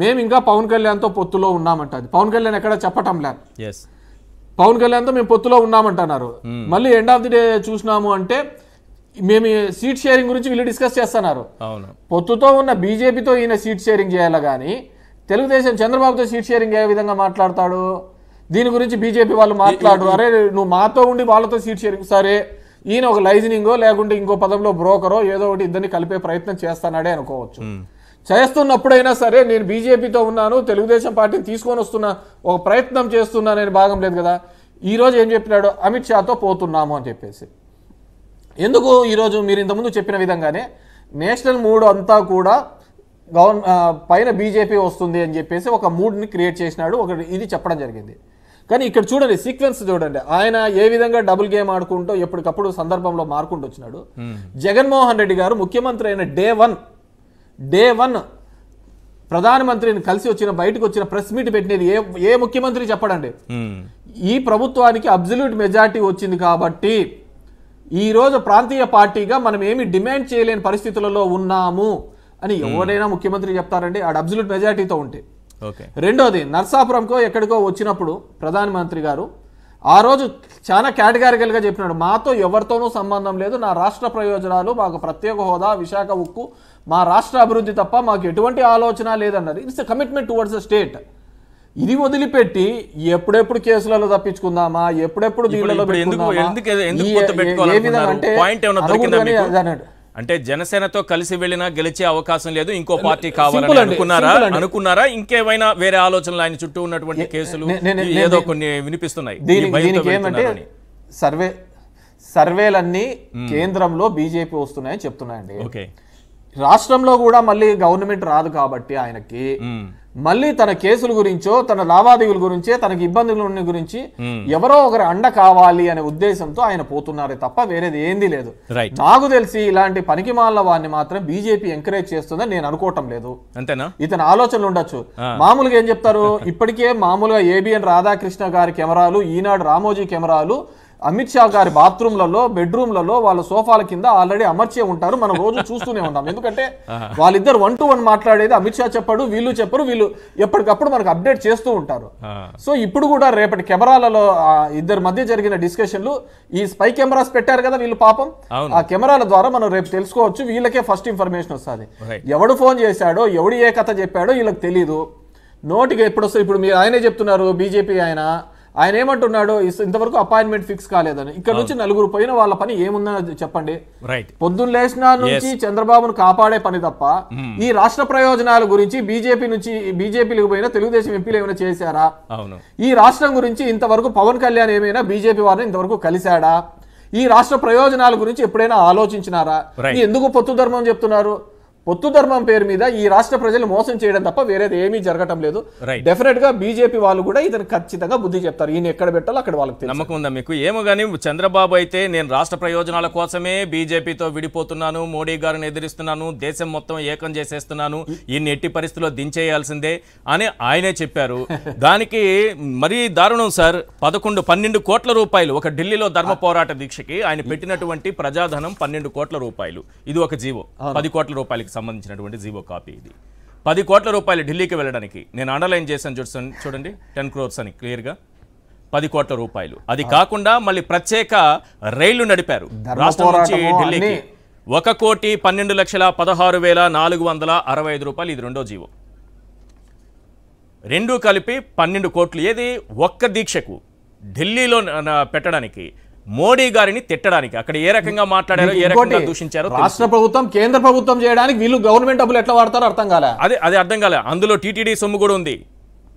మేము ఇంకా పవన్ కళ్యాణ్తో పొత్తులో ఉన్నామంటది. పవన్ కళ్యాణ్ ఎక్కడ చెప్పటం లేదు, పవన్ కళ్యాణ్తో మేము పొత్తులో ఉన్నామంటున్నారు. మళ్ళీ ఎండ్ ఆఫ్ ది డే చూసినాము అంటే మేము సీట్ షేరింగ్ గురించి వీళ్ళు డిస్కస్ చేస్తున్నారు. పొత్తుతో ఉన్న బీజేపీతో ఈయన సీట్ షేరింగ్ చేయాలి కానీ తెలుగుదేశం చంద్రబాబుతో సీట్ షేరింగ్ ఏ విధంగా మాట్లాడతాడు? దీని గురించి బీజేపీ వాళ్ళు మాట్లాడు, అరే నువ్వు మాతో ఉండి వాళ్ళతో సీట్ షేరింగ్, సరే ఈయన ఒక లైజనింగో లేకుంటే ఇంకో పదంలో బ్రోకరో ఏదో ఒకటి ఇద్దరిని కలిపే ప్రయత్నం చేస్తానాడే అనుకోవచ్చు. చేస్తున్నప్పుడైనా సరే నేను బీజేపీతో ఉన్నాను, తెలుగుదేశం పార్టీని తీసుకొని వస్తున్నా, ఒక ప్రయత్నం చేస్తున్నా, నేను భాగం లేదు కదా. ఈరోజు ఏం చెప్పినాడు, అమిత్ షాతో పోతున్నాము అని చెప్పేసి. ఎందుకు ఈరోజు మీరు ఇంతకుముందు చెప్పిన విధంగానే నేషనల్ మూడ్ అంతా కూడా పైన బీజేపీ వస్తుంది అని చెప్పేసి ఒక మూడ్ని క్రియేట్ చేసినాడు, ఇది చెప్పడం జరిగింది. కానీ ఇక్కడ చూడండి, సీక్వెన్స్ చూడండి, ఆయన ఏ విధంగా డబుల్ గేమ్ ఆడుకుంటూ ఎప్పటికప్పుడు సందర్భంలో మారుకుంటూ వచ్చినాడు. జగన్మోహన్ రెడ్డి గారు ముఖ్యమంత్రి అయిన డే వన్ ప్రధానమంత్రిని కలిసి వచ్చిన, బయటకు వచ్చిన ప్రెస్ మీట్ పెట్టినది ఏ ముఖ్యమంత్రి చెప్పడండి. ఈ ప్రభుత్వానికి అబ్సల్యూట్ మెజారిటీ వచ్చింది కాబట్టి ఈ రోజు ప్రాంతీయ పార్టీగా మనం ఏమి డిమాండ్ చేయలేని పరిస్థితులలో ఉన్నాము అని ఎవరైనా ముఖ్యమంత్రి చెప్తారండి, ఆడ అబ్సల్యూట్ మెజారిటీతో ఉంటే. రెండోది, నర్సాపురంకో ఎక్కడికో వచ్చినప్పుడు ప్రధానమంత్రి గారు ఆ రోజు చాలా కేటగారికల్గా చెప్పినాడు, మాతో ఎవరితోనూ సంబంధం లేదు, నా రాష్ట్ర ప్రయోజనాలు, మాకు ప్రత్యేక హోదా, విశాఖ ఉక్కు, మా రాష్ట్ర అభివృద్ధి తప్ప మాకు ఎటువంటి ఆలోచన లేదన్నారు. It's a commitment towards the state. ఇది వదిలిపెట్టి ఎప్పుడెప్పుడు కేసులలో తప్పించుకుందామా, ఎప్పుడెప్పుడు వీళ్ళలో అంటే జనసేనతో కలిసి వెళ్ళినా గెలిచే అవకాశం లేదు, ఇంకో పార్టీ కావాలని అనుకున్నారా? ఇంకేమైనా వేరే ఆలోచనలు ఆయన చుట్టూ ఉన్నటువంటి కేసులు ఏదో కొన్ని వినిపిస్తున్నాయి. సర్వేలన్నీ కేంద్రంలో బీజేపీ వస్తున్నాయని చెప్తున్నాయండి. రాష్ట్రంలో కూడా మళ్ళీ గవర్నమెంట్ రాదు కాబట్టి ఆయనకి మళ్ళీ తన కేసుల గురించో, తన లావాదేవీల గురించే, తనకి ఇబ్బందుల గురించి ఎవరో ఒకరు అండ కావాలి అనే ఉద్దేశంతో ఆయన పోతున్నారే తప్ప వేరేది ఏంది లేదు. నాకు తెలిసి ఇలాంటి పనికిమాల వాడిని మాత్రం బీజేపీ ఎంకరేజ్ చేస్తుందని నేను అనుకోవటం లేదు. అంతేనా? ఇతని ఆలోచనలు ఉండొచ్చు. మామూలుగా ఏం చెప్తారు, ఇప్పటికే మామూలుగా ఏబిఎన్ రాధాకృష్ణ గారి కెమెరాలు, ఈనాడు రామోజీ కెమెరాలు అమిత్ షా గారి బాత్రూమ్లలో, బెడ్రూమ్లలో, వాళ్ళ సోఫాల కింద ఆల్రెడీ అమర్చే ఉంటారు. మనం రోజు చూస్తూనే ఉంటాం. ఎందుకంటే వాళ్ళిద్దరు 1-to-1 మాట్లాడేది అమిత్ షా చెప్పాడు, వీళ్ళు చెప్పరు, వీళ్ళు ఎప్పటికప్పుడు మనకు అప్డేట్ చేస్తూ ఉంటారు. సో ఇప్పుడు కూడా రేపటి కెమెరాలలో ఇద్దరి మధ్య జరిగిన డిస్కషన్లు, ఈ స్పై కెమెరాస్ పెట్టారు కదా వీళ్ళు, పాపం ఆ కెమెరాల ద్వారా మనం రేపు తెలుసుకోవచ్చు. వీళ్ళకే ఫస్ట్ ఇన్ఫర్మేషన్ వస్తుంది. ఎవడు ఫోన్ చేశాడో, ఎవడు ఏ కథ చెప్పాడో వీళ్ళకి తెలీదు. నోటికి ఎప్పుడు వస్తుంది. ఇప్పుడు మీరు ఆయనే చెప్తున్నారు, బీజేపీ ఆయన ఏమంటున్నాడు, ఇంతవరకు అపాయింట్మెంట్ ఫిక్స్ కాలేదని. ఇక్కడ నుంచి 4 పోయిన వాళ్ళ పని ఏముందని చెప్పండి. పొద్దున్న లేచిన నుంచి చంద్రబాబును కాపాడే పని తప్ప ఈ రాష్ట్ర ప్రయోజనాల గురించి బీజేపీలకు పోయిన తెలుగుదేశం ఎంపీలు ఏమైనా చేశారా? ఈ రాష్ట్రం గురించి ఇంతవరకు పవన్ కళ్యాణ్ ఏమైనా బీజేపీ వారిని ఇంతవరకు కలిశాడా? ఈ రాష్ట్ర ప్రయోజనాల గురించి ఎప్పుడైనా ఆలోచించినారా? ఎందుకు పొత్తు ధర్మం చెప్తున్నారు? పొత్తు ధర్మం పేరు మీద ఈ రాష్ట్ర ప్రజలు మోసం చేయడం తప్ప వేరేది ఏమీ జరగటం లేదు. డెఫినెట్ గా బీజేపీ వాళ్ళు కూడా ఇతను ఖచ్చితంగా బుద్ధి చెప్తారు. ఈయన ఎక్కడ పెట్టాలో అక్కడ వాళ్ళకి నమ్మకం ఉందా మీకు? ఏమో కానీ చంద్రబాబు అయితే నేను రాష్ట్ర ప్రయోజనాల కోసమే బీజేపీతో విడిపోతున్నాను, మోడీ గారిని ఎదిరిస్తున్నాను, దేశం మొత్తం ఏకం చేసేస్తున్నాను, ఈయన్ని ఎట్టి పరిస్థితుల్లో దించేయాల్సిందే అని ఆయనే చెప్పారు. దానికి మరీ దారుణం సార్, 12 కోట్ల రూపాయలు ఒక ఢిల్లీలో ధర్మ పోరాట దీక్షకి ఆయన పెట్టినటువంటి ప్రజాధనం 12 కోట్ల రూపాయలు. ఇది ఒక జీవో, 10 కోట్ల రూపాయలకి సంబంధించినటువంటి జీవో కాపీ. ఇది 10 కోట్ల రూపాయలు ఢిల్లీకి వెళ్ళడానికి నేను అండర్లైన్ చేశాను చూడండి, 10 crores అని క్లియర్గా 10 కోట్ల రూపాయలు. అది కాకుండా మళ్ళీ ప్రత్యేక రైళ్లు నడిపారు రాష్ట్రం నుంచి ఢిల్లీకి. 1,12,16,465 రూపాయలు. ఇది రెండో జీవో. రెండు కలిపి 12 కోట్లు. ఏది ఒక్క దీక్షకు ఢిల్లీలో పెట్టడానికి, మోడీ గారిని తిట్టడానికి. అక్కడ ఏ రకంగా మాట్లాడారో, ఏ రకంగా దూషించారో. రాష్ట్ర ప్రభుత్వం కేంద్ర ప్రభుత్వం చేయడానికి వీళ్ళు గవర్నమెంట్ డబ్బులు ఎట్లా వాడతారో అర్థం కాలే. అది అర్థం కాలే. అందులో టీటీడీ సొమ్ము కూడా ఉంది.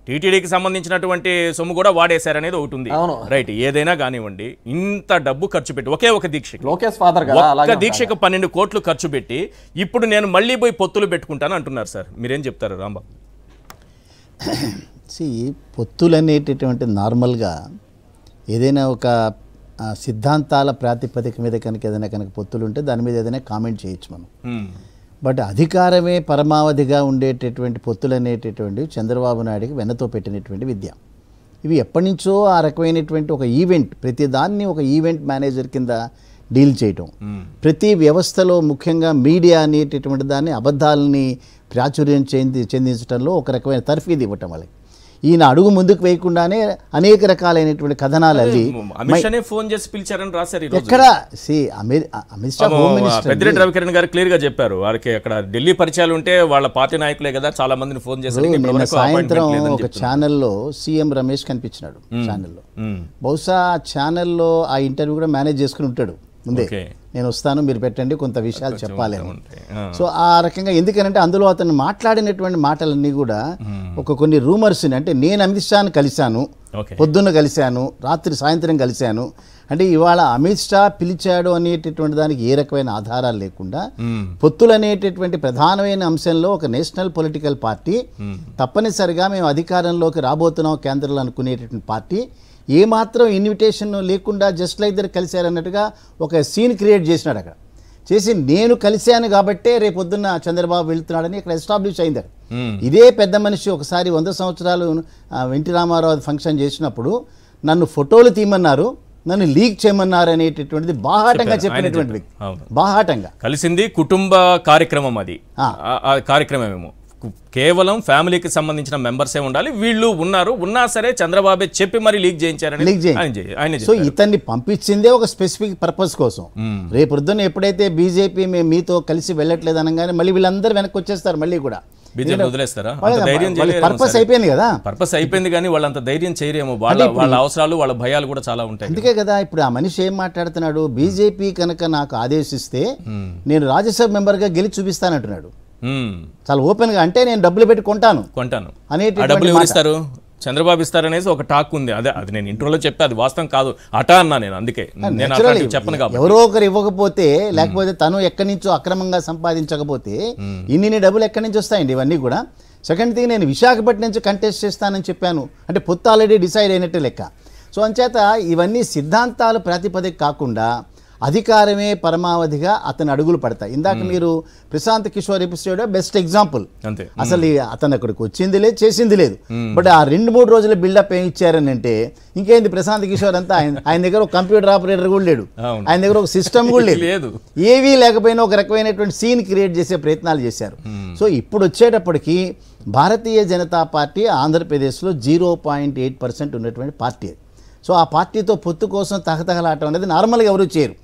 టీటీడీకి సంబంధించినటువంటి సొమ్ము కూడా వాడేశారనేది ఒకటి ఉంది. రైట్, ఏదైనా కానివ్వండి, ఇంత డబ్బు ఖర్చు పెట్టి ఒకే ఒక దీక్షకి, ఒక్క దీక్షకు 12 కోట్లు ఖర్చు పెట్టి ఇప్పుడు నేను మళ్ళీ పోయి పొత్తులు పెట్టుకుంటాను అంటున్నారు సార్. మీరేం చెప్తారు రాంబాబు? పొత్తులు అనేటటువంటి నార్మల్గా ఏదైనా ఒక సిద్ధాంతాల ప్రాతిపదిక మీద కనుక ఏదైనా కనుక పొత్తులు ఉంటే దాని మీద ఏదైనా కామెంట్ చేయొచ్చు మనం. బట్ అధికారమే పరమావధిగా ఉండేటటువంటి పొత్తులు అనేటటువంటివి చంద్రబాబు నాయుడికి వెన్నతో పెట్టినటువంటి విద్య. ఇవి ఎప్పటి నుంచో ఆ రకమైనటువంటి ఒక ఈవెంట్, ప్రతి దాన్ని ఒక ఈవెంట్ మేనేజర్ కింద డీల్ చేయటం, ప్రతి వ్యవస్థలో ముఖ్యంగా మీడియా అనేటటువంటి దాన్ని అబద్ధాలని ప్రాచుర్యం చెందించడంలో ఒక రకమైన తర్ఫీదు ఇవ్వటం వాళ్ళకి. ఈయన అడుగు ముందుకు వేయకుండానే అనేక రకాలైనటువంటి కథనాలు అల్లి ఫోన్ చేసి పిలిచారని రాశారు. ఎక్కడ అమిత్ షా హోమ్ మినిస్టర్ పెద్దిరెడ్డి రవికిరణ్ గారు క్లియర్ గా చెప్పారు. వారికి అక్కడ ఢిల్లీ పరిచయాలు ఉంటే వాళ్ళ పార్టీ నాయకులే కదా, చాలా మందిని ఫోన్ చేశారు. సాయంత్రం ఒక ఛానల్లో సీఎం రమేష్ కనిపించినాడు ఛానల్లో. బహుశా ఛానల్లో ఆ ఇంటర్వ్యూ కూడా మేనేజ్ చేసుకుని ఉంటాడు ముందే. నేను వస్తాను, మీరు పెట్టండి, కొంత విషయాలు చెప్పాలి. సో ఆ రకంగా ఎందుకనంటే అందులో అతను మాట్లాడినటువంటి మాటలన్నీ కూడా కొన్ని రూమర్స్ని, అంటే నేను అమిత్ షాను కలిశాను, పొద్దున్న కలిశాను, రాత్రి సాయంత్రం కలిశాను, అంటే ఇవాళ అమిత్ షా పిలిచాడు అనేటటువంటి దానికి ఏ రకమైన ఆధారాలు లేకుండా పొత్తులు అనేటటువంటి ప్రధానమైన అంశంలో ఒక నేషనల్ పొలిటికల్ పార్టీ తప్పనిసరిగా మేము అధికారంలోకి రాబోతున్నాం కేంద్రంలో అనుకునేటటువంటి పార్టీ ఏమాత్రం ఇన్విటేషన్ లేకుండా జస్ట్ లైక్ దర్ కలిశారన్నట్టుగా ఒక సీన్ క్రియేట్ చేసినాడు. అక్కడ చేసి నేను కలిశాను కాబట్టే రేపొద్దున్న చంద్రబాబు వెళ్తున్నాడని ఇక్కడ ఎస్టాబ్లిష్ అయింది. ఇదే పెద్ద మనిషి ఒకసారి 100 సంవత్సరాలు ఎన్టీ రామారావు ఫంక్షన్ చేసినప్పుడు నన్ను ఫోటోలు తీయమన్నారు, నన్ను లీక్ చేయమన్నారు అనేటటువంటిది బాహాటంగా చెప్పినటువంటి వ్యక్తి. బాహాటంగా కలిసింది కుటుంబ కార్యక్రమం, అది కార్యక్రమమేమో కేవలం ఫ్యామిలీకి సంబంధించిన మెంబర్సే ఉండాలి, వీళ్ళు ఉన్నా సరే చంద్రబాబే చెప్పి మరి లీక్ చేయించారని. సో ఇతన్ని పంపించిందే ఒక స్పెసిఫిక్ పర్పస్ కోసం. రేపు పొద్దున్న ఎప్పుడైతే బీజేపీ మేము మీతో కలిసి వెళ్ళట్లేదు అనగానే మళ్ళీ వీళ్ళందరూ వెనక్కి వచ్చేస్తారు. మళ్ళీ కూడా బీజేపీ వదిలేస్తారా? పర్పస్ అయిపోయింది కదా, పర్పస్ అయిపోయింది కానీ వాళ్ళంత ధైర్యం చేయరేమో. వాళ్ళ అవసరాలు, వాళ్ళ భయాలు కూడా చాలా ఉంటాయి. అందుకే కదా ఇప్పుడు ఆ మనిషి ఏం మాట్లాడుతున్నాడు, బీజేపీ కనుక నాకు ఆదేశిస్తే నేను రాజ్యసభ మెంబర్గా గెలిచి చూపిస్తానంటున్నాడు. చాలా ఓపెన్ గా, అంటే నేను డబ్బులు పెట్టి కొంటాను డబ్బులు ఎవరు ఇస్తారు? చంద్రబాబు ఇస్తారనేసి ఒక టాక్ ఉంది. అది నేను ఇంట్రోలో చెప్పి అది వాస్తవం కాదు అటా అన్నా నేను. అందుకే నేను చెప్పను కాబట్టి ఎవరో ఒకరు ఇవ్వకపోతే, లేకపోతే తను ఎక్కడి నుంచో అక్రమంగా సంపాదించకపోతే ఇన్ని డబ్బులు ఎక్కడి నుంచి వస్తాయండి ఇవన్నీ కూడా. సెకండ్ థింగ్, నేను విశాఖపట్నం నుంచి కంటెస్ట్ చేస్తానని చెప్పాను, అంటే పొత్తు ఆల్రెడీ డిసైడ్ అయినట్టే లెక్క. సో అంచేత ఇవన్నీ సిద్ధాంతాలు ప్రాతిపదిక కాకుండా అధికారమే పరమావధిగా అతని అడుగులు పడతాయి. ఇందాక మీరు Prashant Kishor episode best example. అసలు అతను అక్కడికి వచ్చింది లేదు, చేసింది లేదు. బట్ ఆ 2-3 రోజుల బిల్డప్ ఏమి ఇచ్చారని అంటే ఇంకేంది, ప్రశాంత్ కిషోర్ అంతా ఆయన దగ్గర ఒక కంప్యూటర్ ఆపరేటర్ కూడా లేడు, ఆయన దగ్గర ఒక సిస్టమ్ కూడా లేదు, ఏవీ లేకపోయినా ఒక రకమైనటువంటి సీన్ క్రియేట్ చేసే ప్రయత్నాలు చేశారు. సో ఇప్పుడు వచ్చేటప్పటికి భారతీయ జనతా పార్టీ ఆంధ్రప్రదేశ్లో 0.8% ఉన్నటువంటి పార్టీ. సో ఆ పార్టీతో పొత్తు కోసం తహతహలాటం అనేది నార్మల్గా ఎవరు చేయరు.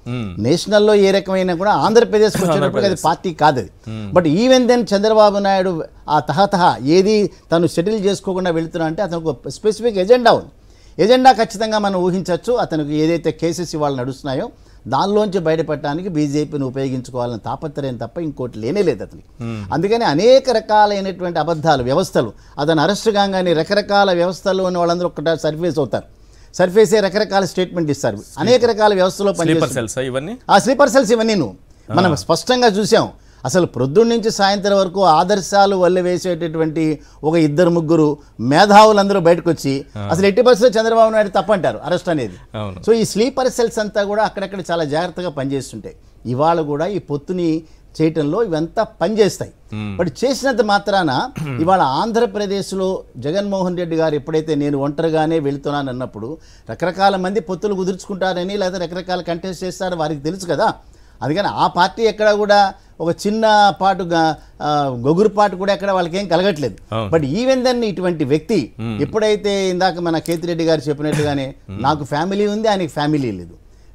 నేషనల్లో ఏ రకమైన కూడా ఆంధ్రప్రదేశ్కి వచ్చినప్పుడు అది పార్టీ కాదు అది. But even then Chandrababu Naidu ఆ తహతహ ఏది తను సెటిల్ చేసుకోకుండా వెళుతున్నా అంటే అతనికి స్పెసిఫిక్ ఎజెండా ఉంది. ఎజెండా ఖచ్చితంగా మనం ఊహించవచ్చు. అతనికి ఏదైతే కేసెస్ ఇవాళ నడుస్తున్నాయో దానిలోంచి బయటపడటానికి బీజేపీని ఉపయోగించుకోవాలని తాపత్రయం తప్ప ఇంకోటి లేనే లేదు అతనికి. అందుకని అనేక రకాలైనటువంటి అబద్ధాలు, వ్యవస్థలు, అతను అరెస్ట్ కాగానే రకరకాల వ్యవస్థల్లో ఉన్న వాళ్ళందరూ ఒకటి సర్ఫేస్ అవుతారు. సర్ఫేసే రకరకాల స్టేట్మెంట్ ఇస్తారు. అనేక రకాల వ్యవస్థలో పనిచేస్తారు. ఆ స్లీపర్ సెల్స్ ఇవన్నీ మనం స్పష్టంగా చూసాం. అసలు ప్రొద్దున్న నుంచి సాయంత్రం వరకు ఆదర్శాలు వల్ల వేసేటటువంటి ఒక 2-3 మేధావులందరూ బయటకు వచ్చి అసలు ఎట్టి పరిస్థితుల్లో చంద్రబాబు నాయుడు తప్పంటారు అరెస్ట్ అనేది. సో ఈ స్లీపర్ సెల్స్ అంతా కూడా అక్కడక్కడ చాలా జాగ్రత్తగా పనిచేస్తుంటాయి. ఇవాళ కూడా ఈ పొత్తుని చేయటంలో ఇవంతా పనిచేస్తాయి. బట్ చేసినంత మాత్రాన ఇవాళ ఆంధ్రప్రదేశ్లో జగన్మోహన్ రెడ్డి గారు ఎప్పుడైతే నేను ఒంటరిగానే వెళుతున్నాను అన్నప్పుడు రకరకాల మంది పొత్తులు కుదుర్చుకుంటారని లేదా రకరకాల కంటెస్ట్ చేస్తారని వారికి తెలుసు కదా. అందుకని ఆ పార్టీ ఎక్కడ కూడా ఒక చిన్న పాటు గొగురు పాటు కూడా ఎక్కడ వాళ్ళకి ఏం కలగట్లేదు. బట్ ఈవెన్ దెన్ ఇటువంటి వ్యక్తి ఎప్పుడైతే ఇందాక మన కేతిరెడ్డి గారు చెప్పినట్టుగానే నాకు ఫ్యామిలీ ఉంది, ఆయనకి ఫ్యామిలీ లేదు,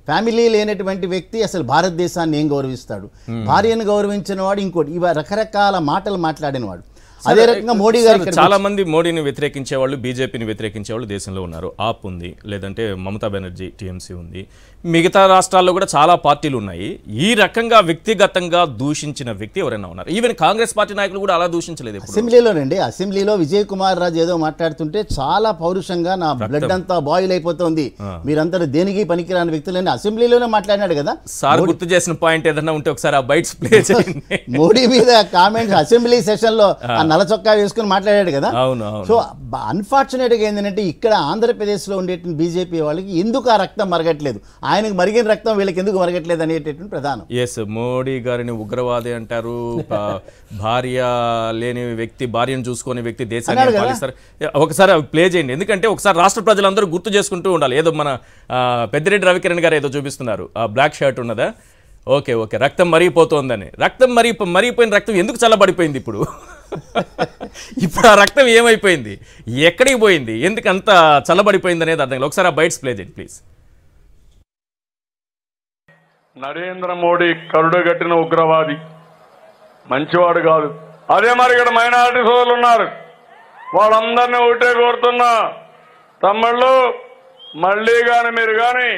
ఫ్యామిలీ లేనటువంటి వ్యక్తి అసలు భారతదేశాన్ని ఏం గౌరవిస్తాడు? భార్యను గౌరవించిన వాడు ఇంకోటి, ఇవ రకరకాల మాటలు మాట్లాడిన వాడు. అదే రకంగా మోడీ గారు చాలా మంది మోడీని వ్యతిరేకించే వాళ్ళు, బీజేపీని వ్యతిరేకించే వాళ్ళు దేశంలో ఉన్నారు. ఆప్ ఉంది, లేదంటే మమతా బెనర్జీ టీఎంసీ ఉంది, మిగతా రాష్ట్రాల్లో కూడా చాలా పార్టీలు ఉన్నాయి. ఈ రకంగా వ్యక్తిగతంగా దూషించిన వ్యక్తి ఎవరైనా ఉన్నారు? ఈవెన్ కాంగ్రెస్ పార్టీ నాయకులు కూడా అలా దూషించలేదు. అసెంబ్లీలోనండి, అసెంబ్లీలో విజయ్ కుమార్ రాజు ఏదో మాట్లాడుతుంటే చాలా పౌరుషంగా నా బ్లడ్ అంతా బాయిల్ అయిపోతుంది, మీరందరూ దేనికి పనికిరాని వ్యక్తులని అసెంబ్లీలోనే మాట్లాడినాడు కదా. సార్ గుర్తు చేసిన పాయింట్ ఏదైనా ఉంటే ఒకసారి ఆ బైట్స్ ప్లే చేయండి. మోడీ మీద కామెంట్స్ అసెంబ్లీ సెషన్ లో నల్ల చొక్కా వేసుకుని మాట్లాడాడు కదా. సో అన్ఫార్చునేట్ గా ఏంటంటే ఇక్కడ ఆంధ్రప్రదేశ్ లో ఉండే బీజేపీ వాళ్ళకి ఎందుకు ఆ రక్తం మరగట్లేదు, ఆయనకు మరిగిన రక్తం వీళ్ళకి ఎందుకు మరగట్లేదు అనేటటువంటి ప్రధానం. ఎస్, మోడీ గారిని ఉగ్రవాది అంటారు, భార్య లేని వ్యక్తి, భార్యను చూసుకునే వ్యక్తి దేశాన్ని పాలిస్తారు. ఒకసారి ప్లే చేయండి, ఎందుకంటే ఒకసారి రాష్ట్ర ప్రజలందరూ గుర్తు చేసుకుంటూ ఉండాలి. ఏదో మన పెద్దిరెడ్డి రవికిరణ్ గారు ఏదో చూపిస్తున్నారు, ఆ బ్లాక్ షర్ట్ ఉన్నదా, ఓకే ఓకే, రక్తం మరిగిపోతుందని. రక్తం మరిగిపోయిన రక్తం ఎందుకు చల్లబడిపోయింది ఇప్పుడు? ఇప్పుడు ఆ రక్తం ఏమైపోయింది, ఎక్కడికి పోయింది, ఎందుకు అంత చల్లబడిపోయింది అనేది అర్థం కాదు. ఒకసారి ఆ బైట్స్ ప్లే చేయండి ప్లీజ్. నరేంద్ర మోడీ కరుడుగట్టిన ఉగ్రవాది, మంచివాడు కాదు. అదే మరి ఇక్కడ మైనారిటీ సోదరులు ఉన్నారు, వాళ్ళందరినీ ఒకటే కోరుతున్నా, తమ్ముళ్ళు మళ్ళీ కానీ మీరు కానీ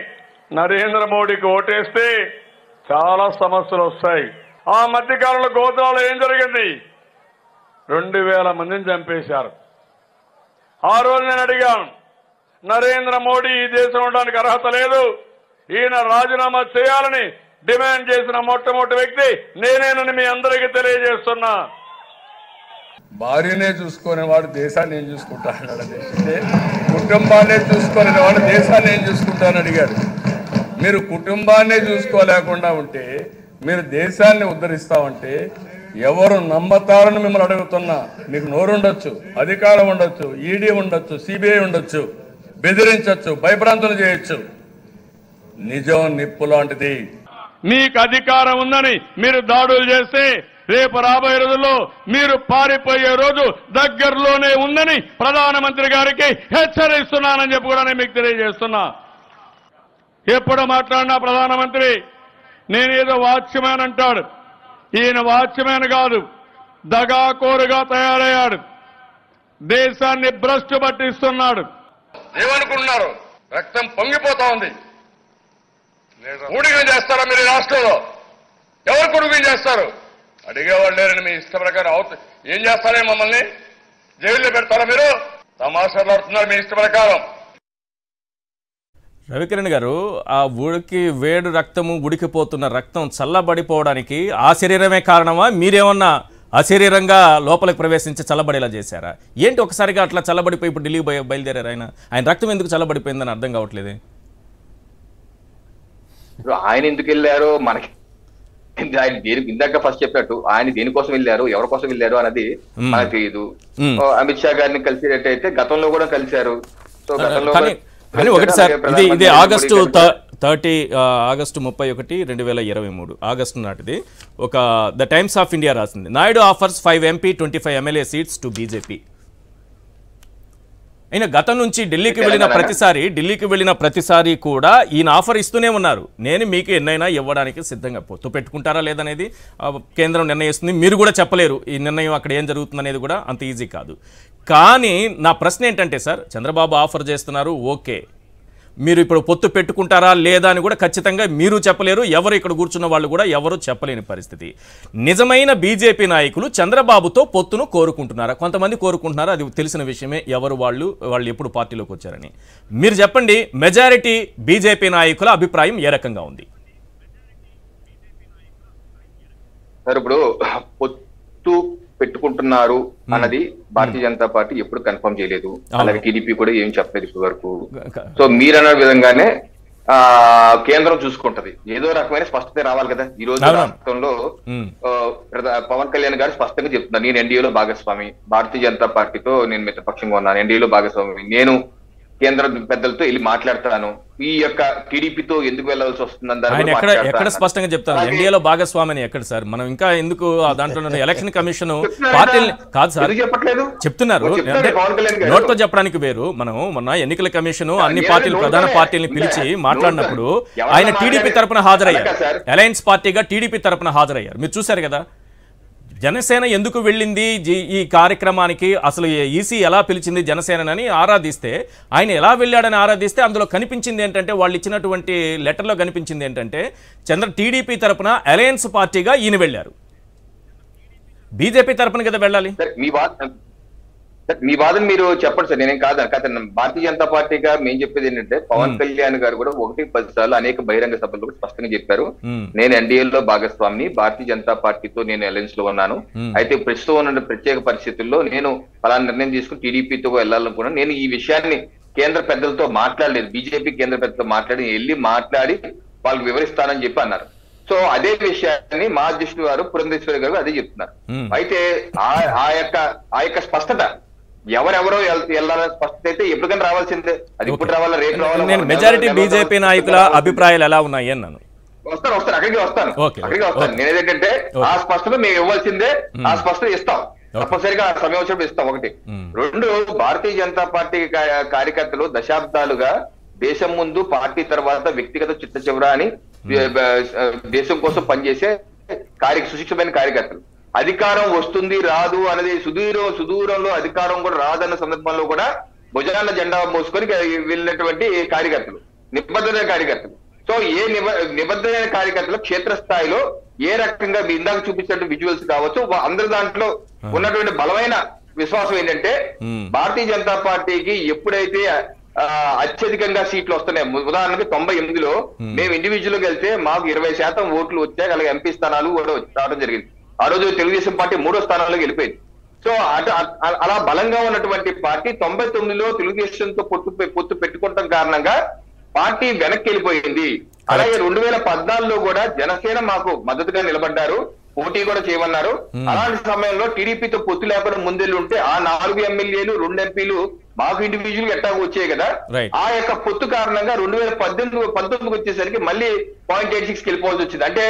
నరేంద్ర మోడీకి ఓటేస్తే చాలా సమస్యలు వస్తాయి. ఆ మధ్యకాలంలో గోదావరిలో ఏం జరిగింది? 2000 మందిని చంపేశారు. ఆ రోజు నేను అడిగాను, నరేంద్ర మోడీ ఈ దేశం ఉండడానికి అర్హత లేదు, ఈయన రాజీనామా చేయాలని డిమాండ్ చేసిన మొట్టమొదటి వ్యక్తి నేనేనని మీ అందరికీ తెలియజేస్తున్నా. భార్యనే చూసుకునే వాడు దేశాన్ని ఏం చూసుకుంటానన్నాడు, కుటుంబాన్నే చూసుకునే వాడు దేశాన్ని ఏం చూసుకుంటానని అడిగాడు. మీరు కుటుంబాన్నే చూసుకోలేకుండా ఉంటే మీరు దేశాన్ని ఉద్ధరిస్తామంటే ఎవరు నమ్మతారని మిమ్మల్ని అడుగుతున్నా. మీకు నోరుండొచ్చు, అధికారం ఉండొచ్చు, ఈడీ ఉండొచ్చు, సిబిఐ ఉండొచ్చు, బెదిరించవచ్చు, భయభ్రాంతులు చేయొచ్చు, నిజం నిప్పు లాంటిది. మీకు అధికారం ఉందని మీరు దాడులు చేస్తే రేపు రాబోయే రోజుల్లో మీరు పారిపోయే రోజు దగ్గరలోనే ఉందని ప్రధానమంత్రి గారికి హెచ్చరిస్తున్నానని చెప్పి కూడా నేను మీకు తెలియజేస్తున్నా. ఎప్పుడు మాట్లాడినా ప్రధానమంత్రి నేనేదో వాచ్మ్యాన్ అంటాడు. ఈయన వాచ్మ్యాన్ కాదు, దగాకోరుగా తయారయ్యాడు, దేశాన్ని భ్రష్టు పట్టిస్తున్నాడు. ఏమనుకుంటున్నారు? రక్తం పొంగిపోతా ఉంది. ఊడిగం చేస్తారా మీరు రాష్ట్రంలో? ఎవరు కొడుకుని చేస్తారు? అడిగేవాళ్ళు లేరని మీ ఇష్ట ప్రకారం ఏం చేస్తారే? మమ్మల్ని జైల్లో పెడతారా? మీరు తమాషాలు ఆడుతున్నారు మీ ఇష్ట ప్రకారం. రవికిరణ్ గారు, ఆ వేడు రక్తము, ఉడికిపోతున్న రక్తం చల్లబడిపోవడానికి ఆ శరీరమే కారణమా? మీరేమన్నా అశరీరంగా లోపలికి ప్రవేశించి చల్లబడేలా చేశారా ఏంటి? ఒకసారిగా అట్లా చల్లబడిపోయి ఇప్పుడు ఢిల్లీ బయలుదేరారు. ఆయన రక్తం ఎందుకు చల్లబడిపోయిందని అర్థం కావట్లేదే. ఆయన ఎందుకు వెళ్ళారో మనకి ఆయన దేనికి, ఇందాక ఫస్ట్ చెప్పినట్టు ఆయన దేనికోసం వెళ్ళారు, ఎవరి కోసం వెళ్ళారు అన్నది మనకు తెలియదు. అమిత్ షా గారిని కలిసినట్టయితే గతంలో కూడా కలిశారు. సో గతంలో కానీ ఒకటి సార్, ఇది ఆగస్టు 31, 2023 ఆగస్టు నాటిది ఒక ద టైమ్స్ ఆఫ్ ఇండియా రాసింది. Naidu offers 5 MP 25 MLA seats to BJP. అయినా గతం నుంచి ఢిల్లీకి వెళ్ళిన ప్రతిసారి కూడా ఈయన ఆఫర్ ఇస్తూనే ఉన్నారు. నేను మీకు ఎన్నైనా ఇవ్వడానికి సిద్ధంగా. పొత్తు పెట్టుకుంటారా లేదనేది కేంద్రం నిర్ణయిస్తుంది. మీరు కూడా చెప్పలేరు ఈ నిర్ణయం అక్కడ ఏం జరుగుతుంది అనేది కూడా అంత ఈజీ కాదు. కానీ నా ప్రశ్న ఏంటంటే సార్, చంద్రబాబు ఆఫర్ చేస్తున్నారు, ఓకే, మీరు ఇప్పుడు పొత్తు పెట్టుకుంటారా లేదా అని కూడా ఖచ్చితంగా మీరు చెప్పలేరు, ఎవరు ఇక్కడ కూర్చున్న వాళ్ళు కూడా ఎవరు చెప్పలేని పరిస్థితి. నిజమైన బీజేపీ నాయకులు చంద్రబాబుతో పొత్తును కోరుకుంటున్నారా? కొంతమంది కోరుకుంటున్నారు, అది తెలిసిన విషయమే. ఎవరు వాళ్ళు ఎప్పుడు పార్టీలోకి వచ్చారని మీరు చెప్పండి. మెజారిటీ బీజేపీ నాయకుల అభిప్రాయం ఏ రకంగా ఉంది? సార్ ఇప్పుడు పొత్తు పెట్టుకుంటున్నారు అన్నది భారతీయ జనతా పార్టీ ఎప్పుడు కన్ఫర్మ్ చేయలేదు, అలాగే టీడీపీ కూడా ఏం చెప్పలేదు ఇప్పటి వరకు. సో మీరన్న విధంగానే కేంద్రం చూసుకుంటది, ఏదో రకమైన స్పష్టత రావాలి కదా. ఈ రోజు రాష్ట్రంలో పవన్ కళ్యాణ్ గారు స్పష్టంగా చెప్తున్నారు, నేను ఎన్డీఏలో భాగస్వామి, భారతీయ జనతా పార్టీతో నేను మిత్రపక్షంగా ఉన్నాను, ఎన్డీఏలో భాగస్వామి, నేను కేంద్ర పెద్దలతో వెళ్ళి మాట్లాడతాను, ఈ యొక్క టీడీపీతో ఎందుకు వెళ్లాల్సి వస్తుందని ఎక్కడ స్పష్టంగా చెప్తాను. ఎన్డీఏలో భాగస్వామి ఎక్కడ సార్? మనం ఇంకా ఎందుకు దాంట్లో ఎలక్షన్ కమిషన్ పార్టీలు కాదు సార్ చెప్తున్నారు, నోట్తో చెప్పడానికి వేరు. మనం మొన్న ఎన్నికల కమిషన్ అన్ని పార్టీలు ప్రధాన పార్టీలను పిలిచి మాట్లాడినప్పుడు ఆయన టీడీపీ తరపున హాజరయ్యారు, అలయన్స్ పార్టీగా టీడీపీ తరపున హాజరయ్యారు. మీరు చూశారు కదా. జనసేన ఎందుకు వెళ్ళింది ఈ కార్యక్రమానికి, అసలు ఈసీ ఎలా పిలిచింది జనసేనని ఆరాధిస్తే, ఆయన ఎలా వెళ్ళాడని ఆరాధిస్తే అందులో కనిపించింది ఏంటంటే, వాళ్ళు ఇచ్చినటువంటి లెటర్లో కనిపించింది ఏంటంటే టీడీపీ తరపున అలయన్స్ పార్టీగా ఈయన వెళ్ళారు, బీజేపీ తరపున కదా వెళ్ళాలి. మీ వాదన మీరు చెప్పండి సార్, నేనేం కాదు. భారతీయ జనతా పార్టీగా మేము చెప్పేది ఏంటంటే, పవన్ కళ్యాణ్ గారు కూడా 1-10 సార్లు అనేక బహిరంగ సభల్లో స్పష్టంగా చెప్పారు, నేను ఎన్డీఏలో భాగస్వామిని, భారతీయ జనతా పార్టీతో నేను అలయన్స్ లో ఉన్నాను, అయితే ప్రస్తుతం ఉన్న ప్రత్యేక పరిస్థితుల్లో నేను అలా నిర్ణయం తీసుకుని టీడీపీతో వెళ్ళాలనుకున్నాను. నేను ఈ విషయాన్ని కేంద్ర పెద్దలతో మాట్లాడలేదు, బీజేపీ కేంద్ర పెద్దలతో మాట్లాడి వాళ్ళకి వివరిస్తానని చెప్పి అన్నారు. సో అదే విషయాన్ని మా అధ్యక్షుడు గారు పురంధేశ్వరి గారు అదే చెప్తున్నారు. అయితే ఆ యొక్క స్పష్టత ఎవరెవరో వెళ్ళాలని స్పష్టత అయితే ఎప్పటికైనా రావాల్సిందే, అది ఇప్పుడు రావాలా రేపు రావాలా. నేను మెజారిటీ బీజేపీ నాయకుల అభిప్రాయాలు ఎలా ఉన్నాయి అన్నాను. వస్తాను అక్కడికి వస్తాను. నేనేంటంటే ఆ స్పష్టత మేము ఇవ్వాల్సిందే, ఆ స్పష్టత ఇస్తాం, తప్పనిసరిగా ఆ సమయం వచ్చినప్పుడు ఇస్తాం. 1. 2, భారతీయ జనతా పార్టీ కార్యకర్తలు దశాబ్దాలుగా దేశం ముందు పార్టీ తర్వాత వ్యక్తిగత చిట్ట చివర అని దేశం కోసం పనిచేసే సుశిక్షమైన కార్యకర్తలు. అధికారం వస్తుంది రాదు అనేది సుదూరంలో అధికారం కూడా రాదన్న సందర్భంలో కూడా భుజాల జెండా మోసుకొని వెళ్ళినటువంటి కార్యకర్తలు, నిబద్ధమైన కార్యకర్తలు. సో ఏ నిబద్ధమైన కార్యకర్తలు క్షేత్రస్థాయిలో ఏ రకంగా మీ ఇందాక చూపించినట్టు విజువల్స్ కావచ్చు, అందరి దాంట్లో ఉన్నటువంటి బలమైన విశ్వాసం ఏంటంటే, భారతీయ జనతా పార్టీకి ఎప్పుడైతే అత్యధికంగా సీట్లు వస్తున్నాయి, ఉదాహరణకి 98లో మేము ఇండివిజువల్ గా వెళ్తే మాకు 20% ఓట్లు వచ్చాయి, అలాగే ఎంపీ స్థానాలు కూడా రావడం జరిగింది. ఆ రోజు తెలుగుదేశం పార్టీ 3వ స్థానంలోకి వెళ్ళిపోయింది. సో అలా బలంగా ఉన్నటువంటి పార్టీ 99లో తెలుగుదేశంతో పొత్తు పెట్టుకోవడం కారణంగా పార్టీ వెనక్కి వెళ్ళిపోయింది. అలాగే 2014లో కూడా జనసేన మాకు మద్దతుగా నిలబడ్డారు, పోటీ కూడా చేయమన్నారు. అలాంటి సమయంలో టీడీపీతో పొత్తు లేకుండా ముందెళ్ళి ఉంటే ఆ 4 ఎమ్మెల్యేలు 2 ఎంపీలు మాకు ఇండివిజువల్ ఎట్టాగో వచ్చాయి కదా. ఆ యొక్క పొత్తు కారణంగా 2019 వచ్చేసరికి మళ్ళీ 0.86 వెళ్ళిపోవాల్సి వచ్చింది. అంటే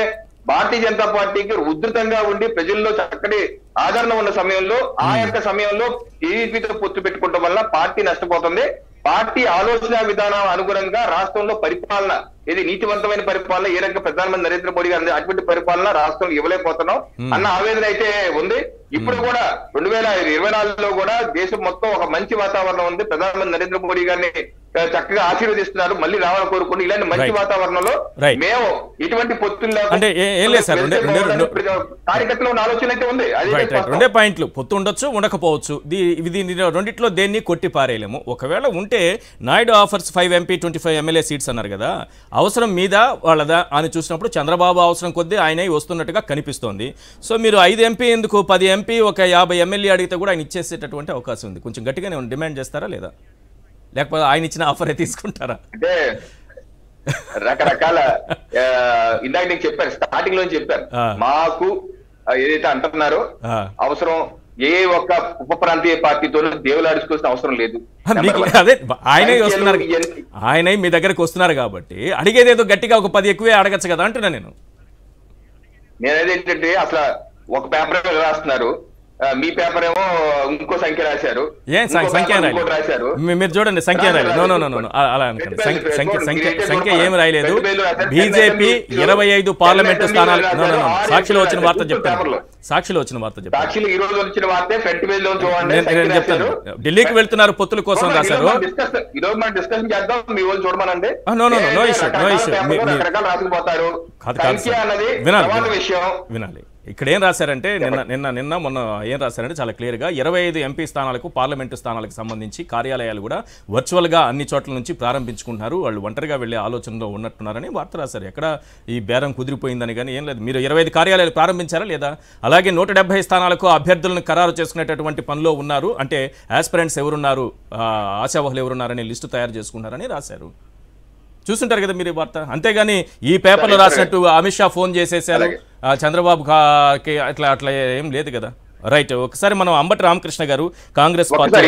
భారతీయ జనతా పార్టీకి ఉధృతంగా ఉండి ప్రజల్లో చక్కటి ఆదరణ ఉన్న సమయంలో ఆ యొక్క సమయంలో టీడీపీతో పొత్తు పెట్టుకోవడం వల్ల పార్టీ నష్టపోతుంది. పార్టీ ఆలోచన విధానం అనుగుణంగా రాష్ట్రంలో పరిపాలన, ఇది నీతివంతమైన పరిపాలన, ఏ రకంగా ప్రధానమంత్రి నరేంద్ర మోడీ గారు అటువంటి పరిపాలన రాష్ట్రంలో ఇవ్వలేకపోతున్నాం అన్న ఆవేదన అయితే ఉంది. ఇప్పుడు కూడా 2024లో కూడా దేశం మొత్తం ఒక మంచి వాతావరణం ఉంది. ప్రధానమంత్రి నరేంద్ర మోడీ గారిని చక్కగా ఆశీర్వదిస్తున్నారు, మళ్ళీ రావాలని కోరుకుని ఇలాంటి మంచి వాతావరణంలో మేము ఇటువంటి పొత్తుల్లో కార్యకర్తలు ఉన్న ఆలోచన అయితే ఉంది. 2 పాయింట్లు, పొత్తు ఉండొచ్చు ఉండకపోవచ్చు, రెండిట్లో దేన్ని కొట్టి పారేయలేము. ఒకవేళ ఉంటే Naidu offers 5 MP 25 MLA seats అన్నారు కదా, అవసరం మీద వాళ్ళదా అని చూసినప్పుడు చంద్రబాబు అవసరం కొద్దీ ఆయన వస్తున్నట్టుగా కనిపిస్తోంది. సో మీరు 5 MP ఎందుకు 10 MP ఒక 50 MLA అడిగితే కూడా ఆయన ఇచ్చేసేటటువంటి అవకాశం ఉంది. కొంచెం గట్టిగానే డిమాండ్ చేస్తారా లేదా, లేకపోతే ఆయన ఇచ్చిన ఆఫరే తీసుకుంటారా? అంటే రకరకాల ఇందాక నేను చెప్పాను, స్టార్టింగ్ లో చెప్పాను, మాకు ఏదైతే అంటున్నారో అవసరం ఏ ఒక్క ఉప ప్రాంతీయ పార్టీతోనూ దేవులాడుకోవాల్సిన అవసరం లేదు. అదే ఆయనే వస్తున్నారు, ఆయన మీ దగ్గరకు వస్తున్నారు కాబట్టి అడిగేదేదో గట్టిగా ఒక 10 ఎక్కువే అడగచ్చు కదా అంటున్నా నేను. నేనేంటంటే అసలు ఒక పేపర్ రాస్తున్నారు, మీ పేపర్ ఏమో ఇంకో సంఖ్య రాశారు, రాశారు. మీరు చూడండి సంఖ్య రాయలేదు. అలా అనుకోండి, సంఖ్య ఏమి రాయలేదు. బీజేపీ 25 పార్లమెంటు స్థానాలు. సాక్షిలో వచ్చిన వార్త చెప్తాను, సాక్షిలో వచ్చిన వార్త చెప్తాను. నేను చెప్తాను, ఢిల్లీకి వెళ్తున్నారు పొత్తుల కోసం రాశారు. వినాలి, ఇక్కడ ఏం రాశారంటే నిన్న మొన్న ఏం రాశారంటే చాలా క్లియర్గా 25 ఎంపీ స్థానాలకు పార్లమెంటు స్థానాలకు సంబంధించి కార్యాలయాలు కూడా వర్చువల్గా అన్ని చోట్ల నుంచి ప్రారంభించుకుంటున్నారు, వాళ్ళు ఒంటరిగా వెళ్ళే ఆలోచనలో ఉన్నట్టున్నారని వార్త రాశారు. ఎక్కడ ఈ బేరం కుదిరిపోయిందని కానీ ఏం లేదు. మీరు 25 కార్యాలయాలు ప్రారంభించారా లేదా? అలాగే 170 స్థానాలకు అభ్యర్థులను ఖరారు చేసుకునేటటువంటి పనిలో ఉన్నారు, అంటే ఆస్పిరెంట్స్ ఎవరున్నారు, ఆశావహులు ఎవరున్నారనే లిస్టు తయారు చేసుకున్నారని రాశారు. చూస్తుంటారు కదా మీరు ఈ వార్త. అంతేగాని ఈ పేపర్లో రాసినట్టు అమిత్ షా ఫోన్ చేసేసారు చంద్రబాబుకి అట్లా ఏం లేదు కదా. రైట్. ఒకసారి మనం అంబటి రామకృష్ణ గారు కాంగ్రెస్ పార్టీ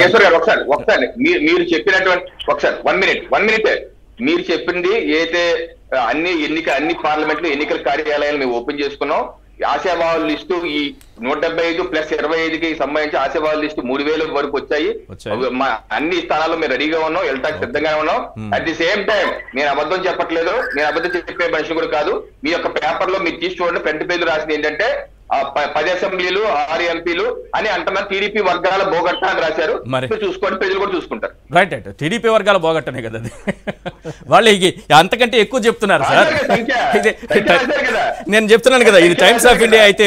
మీరు చెప్పినటువంటి ఒకసారి 1 మినిట్ మీరు చెప్పింది ఏదైతే అన్ని పార్లమెంట్లు ఎన్నికల కార్యాలయాలు మేము ఓపెన్ చేసుకున్నాం, ఆశావాహుల లిస్టు ఈ 175 ప్లస్ 25కి సంబంధించి ఆశావాహుల లిస్టు 3000 వరకు వచ్చాయి. అన్ని స్థానాల్లో మేము రెడీగా ఉన్నాం, వెళ్ళటానికి సిద్ధంగానే ఉన్నాం. అట్ ది సేమ్ టైం నేను అబద్ధం చెప్పట్లేదు, నేను అబద్ధం చెప్పే మనిషి కూడా కాదు. మీ యొక్క పేపర్ లో మీరు తీసి చూడండి, ఫ్రంట్ పేజ్ రాసింది ఏంటంటే 10 అసెంబ్లీలు 6 ఎంపీలు అని అంటున్నారు. టీడీపీ వర్గాల బోగట్ట అని రాశారు, చూసుకోండి, ప్రజలు కూడా చూసుకుంటారు. రైట్. టీడీపీ వర్గాల బోగట్టనే కదా అది. వాళ్ళు అంతకంటే ఎక్కువ చెప్తున్నారు సార్. నేను చెప్తున్నాను కదా, ఇది టైమ్స్ ఆఫ్ ఇండియా అయితే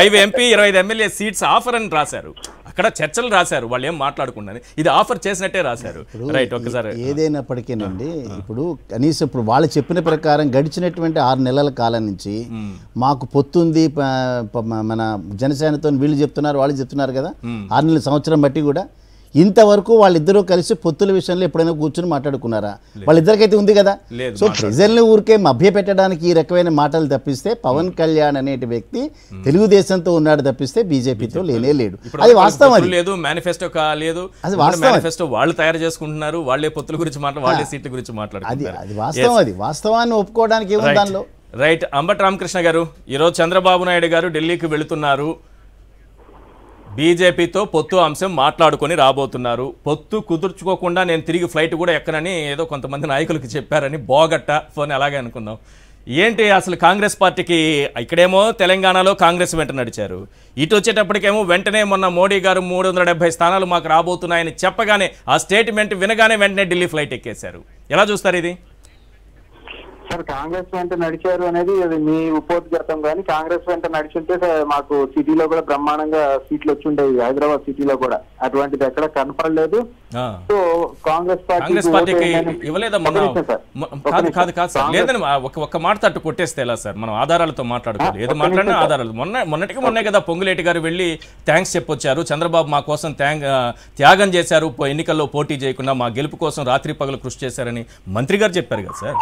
5 ఎంపీ 25 ఎమ్మెల్యే సీట్స్ ఆఫర్ అని రాశారు, అక్కడ చర్చలు రాశారు, వాళ్ళు ఏం మాట్లాడుకున్నారు, ఇది ఆఫర్ చేసినట్టే రాశారు. రైట్. ఒకసారి ఏదైనప్పటికీనండి, ఇప్పుడు కనీసం ఇప్పుడు వాళ్ళు చెప్పిన ప్రకారం గడిచినటువంటి 6 నెలల కాలం నుంచి మాకు పొత్తుంది మన జనసేనతో వీళ్ళు చెప్తున్నారు, వాళ్ళు చెప్తున్నారు కదా, 6 నెలల సంవత్సరం బట్టి కూడా ఇంతవరకు వాళ్ళిద్దరూ కలిసి పొత్తుల విషయంలో ఎప్పుడైనా కూర్చొని మాట్లాడుకున్నారా? వాళ్ళిద్దరికైతే ఉంది కదా. సో ప్రజల్ని ఊరికే మభ్య పెట్టడానికి ఈ రకమైన మాటలు తప్పిస్తే పవన్ కళ్యాణ్ అనేటి వ్యక్తి తెలుగుదేశంతో ఉన్నాడు తప్పిస్తే బీజేపీతో లేనే లేడు. అది వాస్తవం. అది లేదు, మేనిఫెస్టో లేదు, అది మేనిఫెస్టో వాళ్ళు తయారు చేసుకుంటున్నారు, వాళ్ళే పొత్తుల గురించి వాళ్ళే సీట్ల గురించి మాట్లాడుతున్నారు. అది వాస్తవం. అది వాస్తవాన్ని ఒప్పుకోవడానికి ఏముంది దానిలో. రైట్. అంబటి రామకృష్ణ గారు, ఈరోజు చంద్రబాబు నాయుడు గారు ఢిల్లీకి వెళుతున్నారు, బీజేపీతో పొత్తు అంశం మాట్లాడుకొని రాబోతున్నారు. పొత్తు కుదుర్చుకోకుండా నేను తిరిగి ఫ్లైట్ కూడా ఎక్కనని ఏదో కొంతమంది నాయకులకు చెప్పారని బోగట్ట ఫోన్ అలాగే అనుకుందాం. ఏంటి అసలు కాంగ్రెస్ పార్టీకి ఇక్కడేమో తెలంగాణలో కాంగ్రెస్ వెంట నడిచారు, ఇటు వచ్చేటప్పటికేమో వెంటనే మొన్న మోడీ గారు 370 స్థానాలు మాకు రాబోతున్నాయని చెప్పగానే ఆ స్టేట్మెంట్ వినగానే వెంటనే ఢిల్లీ ఫ్లైట్ ఎక్కేశారు. ఎలా చూస్తారు ఇది? సార్, కాంగ్రెస్ వెంట నడిచారు అనేది అది మీ ఉపోద్ఘాతం, కానీ కాంగ్రెస్ వెంట నడిచుంటే మాకు సిటీలో కూడా బ్రహ్మాండంగా సీట్లు వచ్చి ఉండేవి, హైదరాబాద్ సిటీలో కూడా. అటువంటిది ఎక్కడ కనపడలేదు. సో కాంగ్రెస్ పార్టీకి ఇవ్వలేదమ్మా. కాదు సార్, లేదని ఒక్క మాట తట్టు కొట్టేస్తే ఎలా సార్? మనం ఆధారాలతో మాట్లాడుకోవాలి, ఏది మాట్లాడినా ఆధారాలు. మొన్నే కదా పొంగులేటి గారు వెళ్ళి థ్యాంక్స్ చెప్పొచ్చారు, చంద్రబాబు మా కోసం త్యాగం చేశారు, ఎన్నికల్లో పోటీ చేయకుండా మా గెలుపు కోసం రాత్రి పగలు కృషి చేశారని మంత్రి గారు చెప్పారు కదా సార్.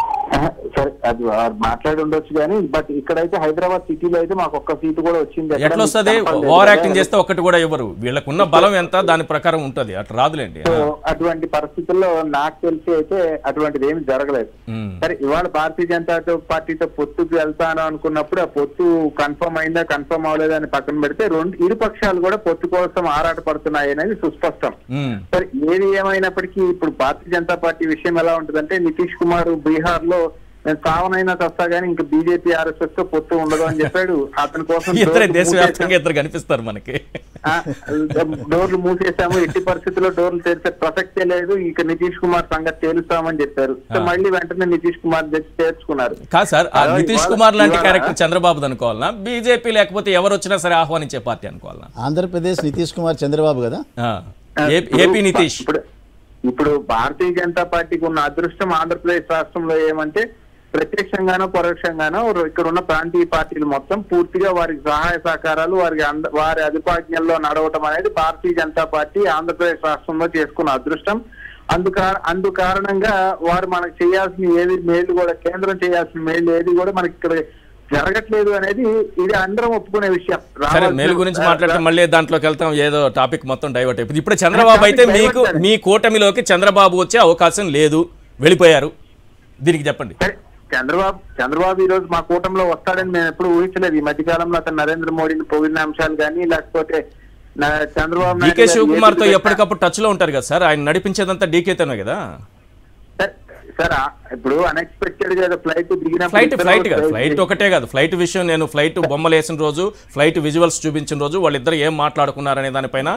సరే, అది మాట్లాడి ఉండొచ్చు, కానీ బట్ ఇక్కడైతే హైదరాబాద్ సిటీలో అయితే మాకు ఒక్క సీటు కూడా వచ్చింది. ఎట్లా వస్తుంది? ఓవర్ యాక్టింగ్ చేస్తే ఒక్కటి కూడా ఇవ్వరు, వీళ్ళకున్న బలం ఎంత దాని ప్రకారం ఉంటది, అట్లా రాదులేండి. అటువంటి పరిస్థితుల్లో నాకు తెలిసి అయితే అటువంటిది ఏమి జరగలేదు. సరే, ఇవాళ భారతీయ జనతా పార్టీతో పొత్తుకు వెళ్తాను అనుకున్నప్పుడు ఆ పొత్తు కన్ఫర్మ్ అయిందా కన్ఫర్మ్ అవ్వలేదా అని పక్కన పెడితే ఇరు పక్షాలు కూడా పొత్తు కోసం ఆరాట పడుతున్నాయి అనేది సుస్పష్టం. సరే, ఏది ఏమైనప్పటికీ ఇప్పుడు భారతీయ జనతా పార్టీ విషయం ఎలా ఉంటుందంటే, నితీష్ కుమార్ బీహార్ లో నేను సావనైనా తస్తా గానీ ఇంకా బీజేపీ ఆర్ఎస్ఎస్ తో పొత్తు ఉండదు అని చెప్పాడు. అతని కోసం కనిపిస్తారు మనకి, డోర్లు మూసేసాము, ఎట్టి పరిస్థితుల్లో డోర్లు తెరిచే ప్రసక్తే లేదు, ఇక నితీష్ కుమార్ సంగతి తేలుస్తామని చెప్పారు. సో మళ్ళీ వెంటనే నితీష్ కుమార్ చేర్చుకున్నారు. కాదు సార్, నితీష్ కుమార్ లాంటి క్యారెక్టర్ చంద్రబాబు అనుకోవాలన్నా, బీజేపీ లేకపోతే ఎవరు వచ్చినా సరే ఆహ్వానించే పార్టీ అనుకోవాలన్నా? ఆంధ్రప్రదేశ్ నితీష్ కుమార్ చంద్రబాబు కదా, ఏపీ నితీష్. ఇప్పుడు భారతీయ జనతా పార్టీకి ఉన్న అదృష్టం ఆంధ్రప్రదేశ్ రాష్ట్రంలో ఏమంటే, ప్రత్యక్షంగానో పరోక్షంగానో ఇక్కడ ఉన్న ప్రాంతీయ పార్టీలు మొత్తం పూర్తిగా వారికి సహాయ సహకారాలు వారి అధిపాజ్ఞల్లో నడవటం అనేది భారతీయ జనతా పార్టీ ఆంధ్రప్రదేశ్ రాష్ట్రంలో చేసుకున్న అదృష్టం. అందు కారణంగా వారు మనకు చేయాల్సిన ఏది మేలు కూడా, కేంద్రం చేయాల్సిన మేలు ఏది కూడా మనకి ఇక్కడ జరగట్లేదు అనేది ఇది అందరం ఒప్పుకునే విషయం. సరే, మేలు గురించి మాట్లాడితే మళ్ళీ దాంట్లోకి వెళ్తాం, ఏదో టాపిక్ మొత్తం డైవర్ట్ అయిపోయింది. ఇప్పుడు చంద్రబాబు అయితే మీ కూటమిలోకి చంద్రబాబు వచ్చే అవకాశం లేదు, వెళ్ళిపోయారు, దీనికి చెప్పండి. చంద్రబాబు ఈ రోజు మా కూటమిలో వస్తాడని మేము ఎప్పుడు ఊహించలేదు. ఈ మధ్యకాలంలో అతను నరేంద్ర మోడీని పొగిడిన అంశాలు కానీ, లేకపోతే చంద్రబాబు డీకే శివకుమార్ తో ఎప్పటికప్పుడు టచ్ లో ఉంటారు కదా సార్, ఆయన నడిపించేదంతా డీకేతోనే కదా సార్. ఇప్పుడు అన్ఎక్స్పెక్టెడ్ గా ఫ్లైట్ ఫ్లైట్ ఒకటే కాదు, ఫ్లైట్ విషయం నేను ఫ్లైట్ బొమ్మలు వేసిన రోజు, ఫ్లైట్ విజువల్స్ చూపించిన రోజు వాళ్ళిద్దరు ఏం మాట్లాడుకున్నారనే దానిపైన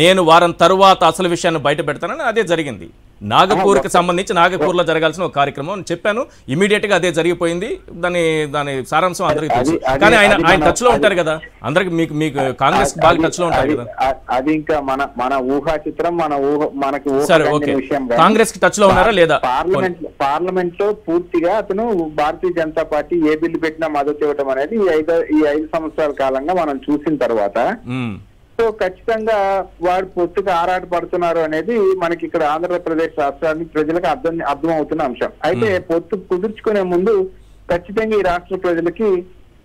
నేను వారం తరువాత అసలు విషయాన్ని బయట పెడతానని అదే జరిగింది. నాగపూర్కి సంబంధించి నాగపూర్లో జరగాల్సిన ఒక కార్యక్రమం అని చెప్పాను. ఇమీడియట్ గా అదే జరిగిపోయింది. దాని సారాంశం అందరికీ తెలుసు. కానీ ఆయన టచ్ లో ఉంటారు కదా, అందరికి మీకు కాంగ్రెస్ బాగా టచ్ లో ఉంటారు కదా. అది ఇంకా మన ఊహా చిత్రం, మనకి సరే, ఓకే. కాంగ్రెస్ కి టచ్ లో ఉన్నారా లేదా? పార్లమెంట్ లో పూర్తిగా అతను భారతీయ జనతా పార్టీ ఏ బిల్లు పెట్టినా మద్దతు ఇవ్వడం అనేది ఈ 5 సంవత్సరాల కాలంగా మనం చూసిన తర్వాత, సో ఖచ్చితంగా వాడు పొత్తుగా ఆరాట పడుతున్నారు అనేది మనకి ఇక్కడ ఆంధ్రప్రదేశ్ రాష్ట్రానికి ప్రజలకు అర్థం అవుతున్న అంశం. అయితే పొత్తు కుదుర్చుకునే ముందు ఖచ్చితంగా ఈ రాష్ట్ర ప్రజలకి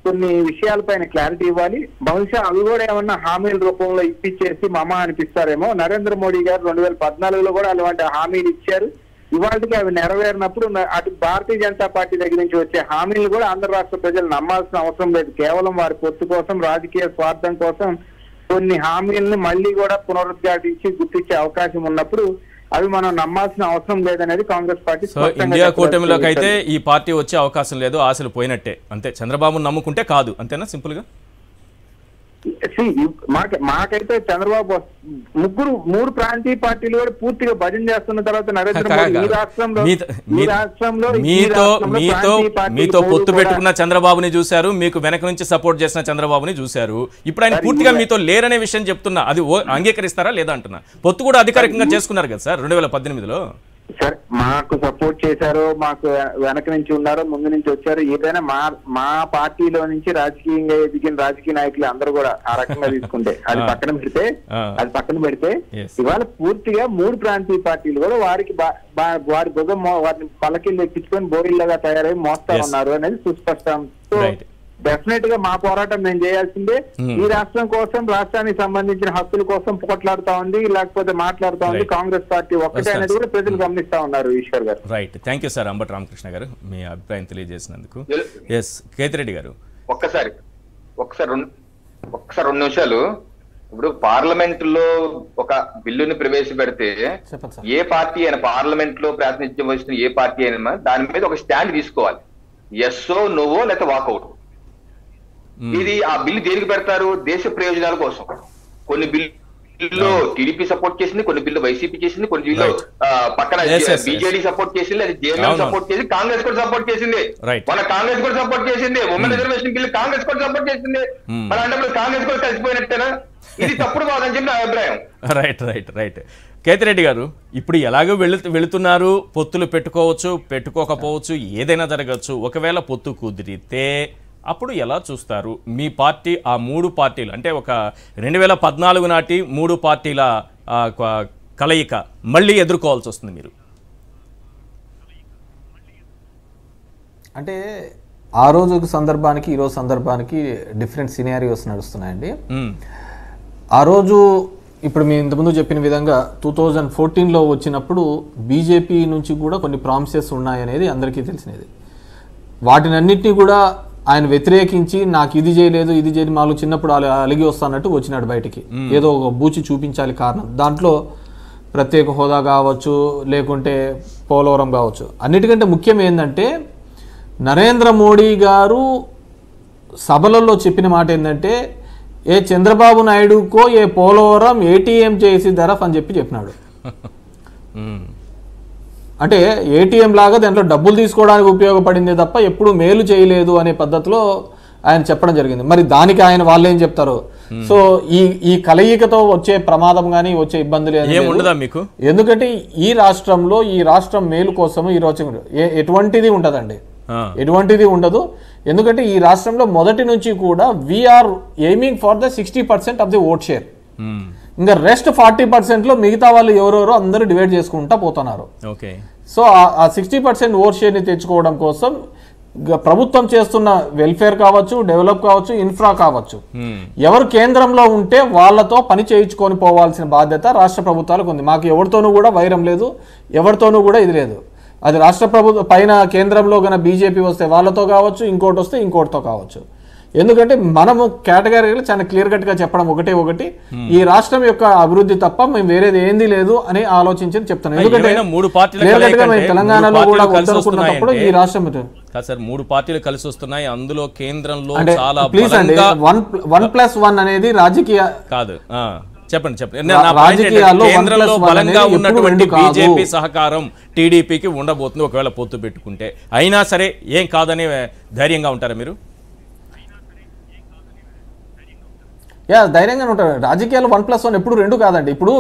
కొన్ని విషయాలపైన క్లారిటీ ఇవ్వాలి. బహుశా అవి కూడా ఏమన్నా హామీల రూపంలో ఇప్పించేసి మమ అనిపిస్తారేమో. నరేంద్ర మోడీ గారు 2014లో కూడా అలాంటి హామీలు ఇచ్చారు. ఇవాళకి అవి నెరవేరినప్పుడు అటు భారతీయ జనతా పార్టీ దగ్గర నుంచి వచ్చే హామీలు కూడా ఆంధ్ర రాష్ట్ర ప్రజలు నమ్మాల్సిన అవసరం లేదు. కేవలం వారి పొత్తు కోసం, రాజకీయ స్వార్థం కోసం కొన్ని హామీలను మళ్ళీ కూడా పునరుద్ఘాటించి గుర్తించే అవకాశం ఉన్నప్పుడు అవి మనం నమ్మాల్సిన అవసరం లేదనేది కాంగ్రెస్ పార్టీ. ఇండియా కూటమిలోకి అయితే ఈ పార్టీ వచ్చే అవకాశం లేదు, ఆశలు పోయినట్టే అంతే. చంద్రబాబు నమ్ముకుంటే కాదు, అంతేనా సింపుల్ గా? మాకైతే చంద్రబాబు 3 ప్రాంతీయ పార్టీలు కూడా పూర్తిగా భజన చేస్తున్న తర్వాత నరేంద్ర మోడీ ఈ రాష్ట్రంలో మీతో పొత్తు పెట్టుకున్న చంద్రబాబుని చూశారు, మీకు వెనక నుంచి సపోర్ట్ చేసిన చంద్రబాబుని చూశారు. ఇప్పుడు ఆయన పూర్తిగా మీతో లేరనే విషయం చెప్తున్నా, అది అంగీకరిస్తారా లేదా అంటున్నా? పొత్తు కూడా అధికారికంగా చేసుకున్నారు కదా సార్ 2018లో. సరే, మాకు సపోర్ట్ చేశారు, మాకు వెనక నుంచి ఉన్నారు, ముందు నుంచి వచ్చారు. ఏదైనా మా పార్టీలో నుంచి రాజకీయంగా ఎదిగిన రాజకీయ నాయకులు అందరూ కూడా ఆ రకంగా తీసుకుంటే అది పక్కన పెడితే ఇవాళ పూర్తిగా 3 ప్రాంతీయ పార్టీలు కూడా వారి భుజం వారిని పల్లకిళ్ళు ఎక్కించుకొని బోయిల్లాగా తయారై మోస్తా ఉన్నారు అనేది సుస్పష్టం. సో డెఫినెట్ గా మా పోరాటం మేము చేయాల్సిందే. ఈ రాష్ట్రం కోసం, రాష్ట్రానికి సంబంధించిన హక్కుల కోసం పోట్లాడుతా ఉంది, లేకపోతే మాట్లాడుతా ఉంది కాంగ్రెస్ పార్టీ ఒక్కటే అనేది కూడా ప్రజలు గమనిస్తా ఉన్నారు. ఈశ్వర్ గారు, right. Thank you sir. Ambati Ramakrishna గారు మీ అభిప్రాయం తెలియజేసినందుకు. ఎస్ కేతిరెడ్డి గారు, ఒక్కసారి 2 నిమిషాలు. ఇప్పుడు పార్లమెంట్ లో ఒక బిల్లుని ప్రవేశపెడితే ఏ పార్టీ అయినా, పార్లమెంట్ లో ప్రాతినిధ్యం వహిస్తున్న ఏ పార్టీ అయినా దాని మీద ఒక స్టాండ్ తీసుకోవాలి. ఎస్ఓ నోవో లేకపోతే వాకౌట్. ఇది ఆ బిల్లు దేనికి పెడతారు? దేశ ప్రయోజనాల కోసం. కొన్ని బిల్లులో టీడీపీ సపోర్ట్ చేసింది, కొన్ని బిల్లు వైసీపీ చేసింది, కొన్ని బిల్లు పక్కన బీజేడీ సపోర్ట్ చేసింది, అది జేఎంఎం సపోర్ట్ చేసింది, కాంగ్రెస్ కూడా సపోర్ట్ చేసింది. మన కాంగ్రెస్ కూడా సపోర్ట్ చేసింది. ఉమెన్ రిజర్వేషన్ బిల్లు కాంగ్రెస్ కూడా సపోర్ట్ చేసింది. మరి అంటే కాంగ్రెస్ కూడా కలిసిపోయినట్టేనా? ఇది తప్పుడు కాదని చెప్పి నా అభిప్రాయం. రైట్. కేతిరెడ్డి గారు, ఇప్పుడు ఎలాగో వెళుతున్నారు, పొత్తులు పెట్టుకోవచ్చు, పెట్టుకోకపోవచ్చు, ఏదైనా జరగచ్చు. ఒకవేళ పొత్తు కుదిరితే అప్పుడు ఎలా చూస్తారు? మీ పార్టీ ఆ 3 పార్టీలు అంటే ఒక 2014 నాటి 3 పార్టీల కలయిక మళ్ళీ ఎదుర్కోవాల్సి వస్తుంది మీరు. అంటే ఆ రోజు సందర్భానికి ఈ రోజు సందర్భానికి డిఫరెంట్ సినారియోస్ నడుస్తున్నాయండి. ఆ రోజు ఇప్పుడు మీ ఇంతకుముందు చెప్పిన విధంగా 2014లో వచ్చినప్పుడు బీజేపీ నుంచి కూడా కొన్ని ప్రామిసెస్ ఉన్నాయనేది అందరికీ తెలిసినది. వాటినన్నింటినీ కూడా ఆయన వ్యతిరేకించి నాకు ఇది చేయలేదు, ఇది చేయలేదు, మాకు చిన్నప్పుడు అలిగి వస్తానట్టు వచ్చినాడు బయటికి. ఏదో ఒక బూచి చూపించాలి కారణం. దాంట్లో ప్రత్యేక హోదా కావచ్చు, లేకుంటే పోలవరం కావచ్చు. అన్నిటికంటే ముఖ్యం ఏంటంటే నరేంద్ర మోడీ గారు సభలలో చెప్పిన మాట ఏంటంటే ఏ చంద్రబాబు నాయుడుకో ఏ పోలవరం ఏటీఎం చేసి ధరఫ్ అని చెప్పినాడు. అంటే ఏటీఎం లాగా దాంట్లో డబ్బులు తీసుకోవడానికి ఉపయోగపడింది తప్ప ఎప్పుడు మేలు చేయలేదు అనే పద్ధతిలో ఆయన చెప్పడం జరిగింది. మరి దానికి వాళ్ళు ఏం చెప్తారు? సో ఈ కలయికతో వచ్చే ప్రమాదం కానీ వచ్చే ఇబ్బందులు మీకు, ఎందుకంటే ఈ రాష్ట్రం మేలు కోసం ఈ రోజు ఎటువంటిది ఉంటదండి, ఎటువంటిది ఉండదు. ఎందుకంటే ఈ రాష్ట్రంలో మొదటి నుంచి కూడా we are aiming for the 60% of the vote share. ఇంకా రెస్ట్ 40%లో మిగతా వాళ్ళు ఎవరెవరో అందరూ డివైడ్ చేసుకుంటా పోతున్నారు. సో ఆ 60% ఓట్ షేర్ని తెచ్చుకోవడం కోసం ప్రభుత్వం చేస్తున్న వెల్ఫేర్ కావచ్చు, డెవలప్ కావచ్చు, ఇన్ఫ్రా కావచ్చు, ఎవరు కేంద్రంలో ఉంటే వాళ్ళతో పని చేయించుకొని పోవాల్సిన బాధ్యత రాష్ట్ర ప్రభుత్వాలకు ఉంది. మాకు ఎవరితోనూ కూడా వైరం లేదు, ఎవరితోనూ కూడా ఇది లేదు. అది రాష్ట్ర ప్రభుత్వం పైన కేంద్రంలో కన్నా బీజేపీ వస్తే వాళ్ళతో కావచ్చు, ఇంకోటి వస్తే ఇంకోటితో కావచ్చు. ఎందుకంటే మనము కేటగిరీలు చాలా క్లియర్ కట్ గా చెప్పడం ఒకటి ఈ రాష్ట్రం యొక్క అభివృద్ధి తప్ప మేము వేరేది ఏంది లేదు అని ఆలోచించి చెప్తున్నాం. ఎందుకంటే తెలంగాణలో కూడా వద్దనుకున్నప్పుడు ఈ రాష్ట్రం సార్ 3 పార్టీలు కలిసి వస్తున్నాయి, అందులో కేంద్రంలో ప్లీజ్ అండి 1+1 అనేది రాజకీయ కాదు. చెప్పండి కేంద్రంలో బలంగా ఉన్నటువంటి బీజేపీ సహకారం టీడీపీకి ఉండబోతుంది ఒకవేళ పొత్తు పెట్టుకుంటే. అయినా సరే ఏం కాదని ధైర్యంగా ఉంటారా మీరు? ధైర్యంగా ఉంటారు. రాజకీయాలు 1+1 ఎప్పుడు 2 కాదండి. ఇప్పుడు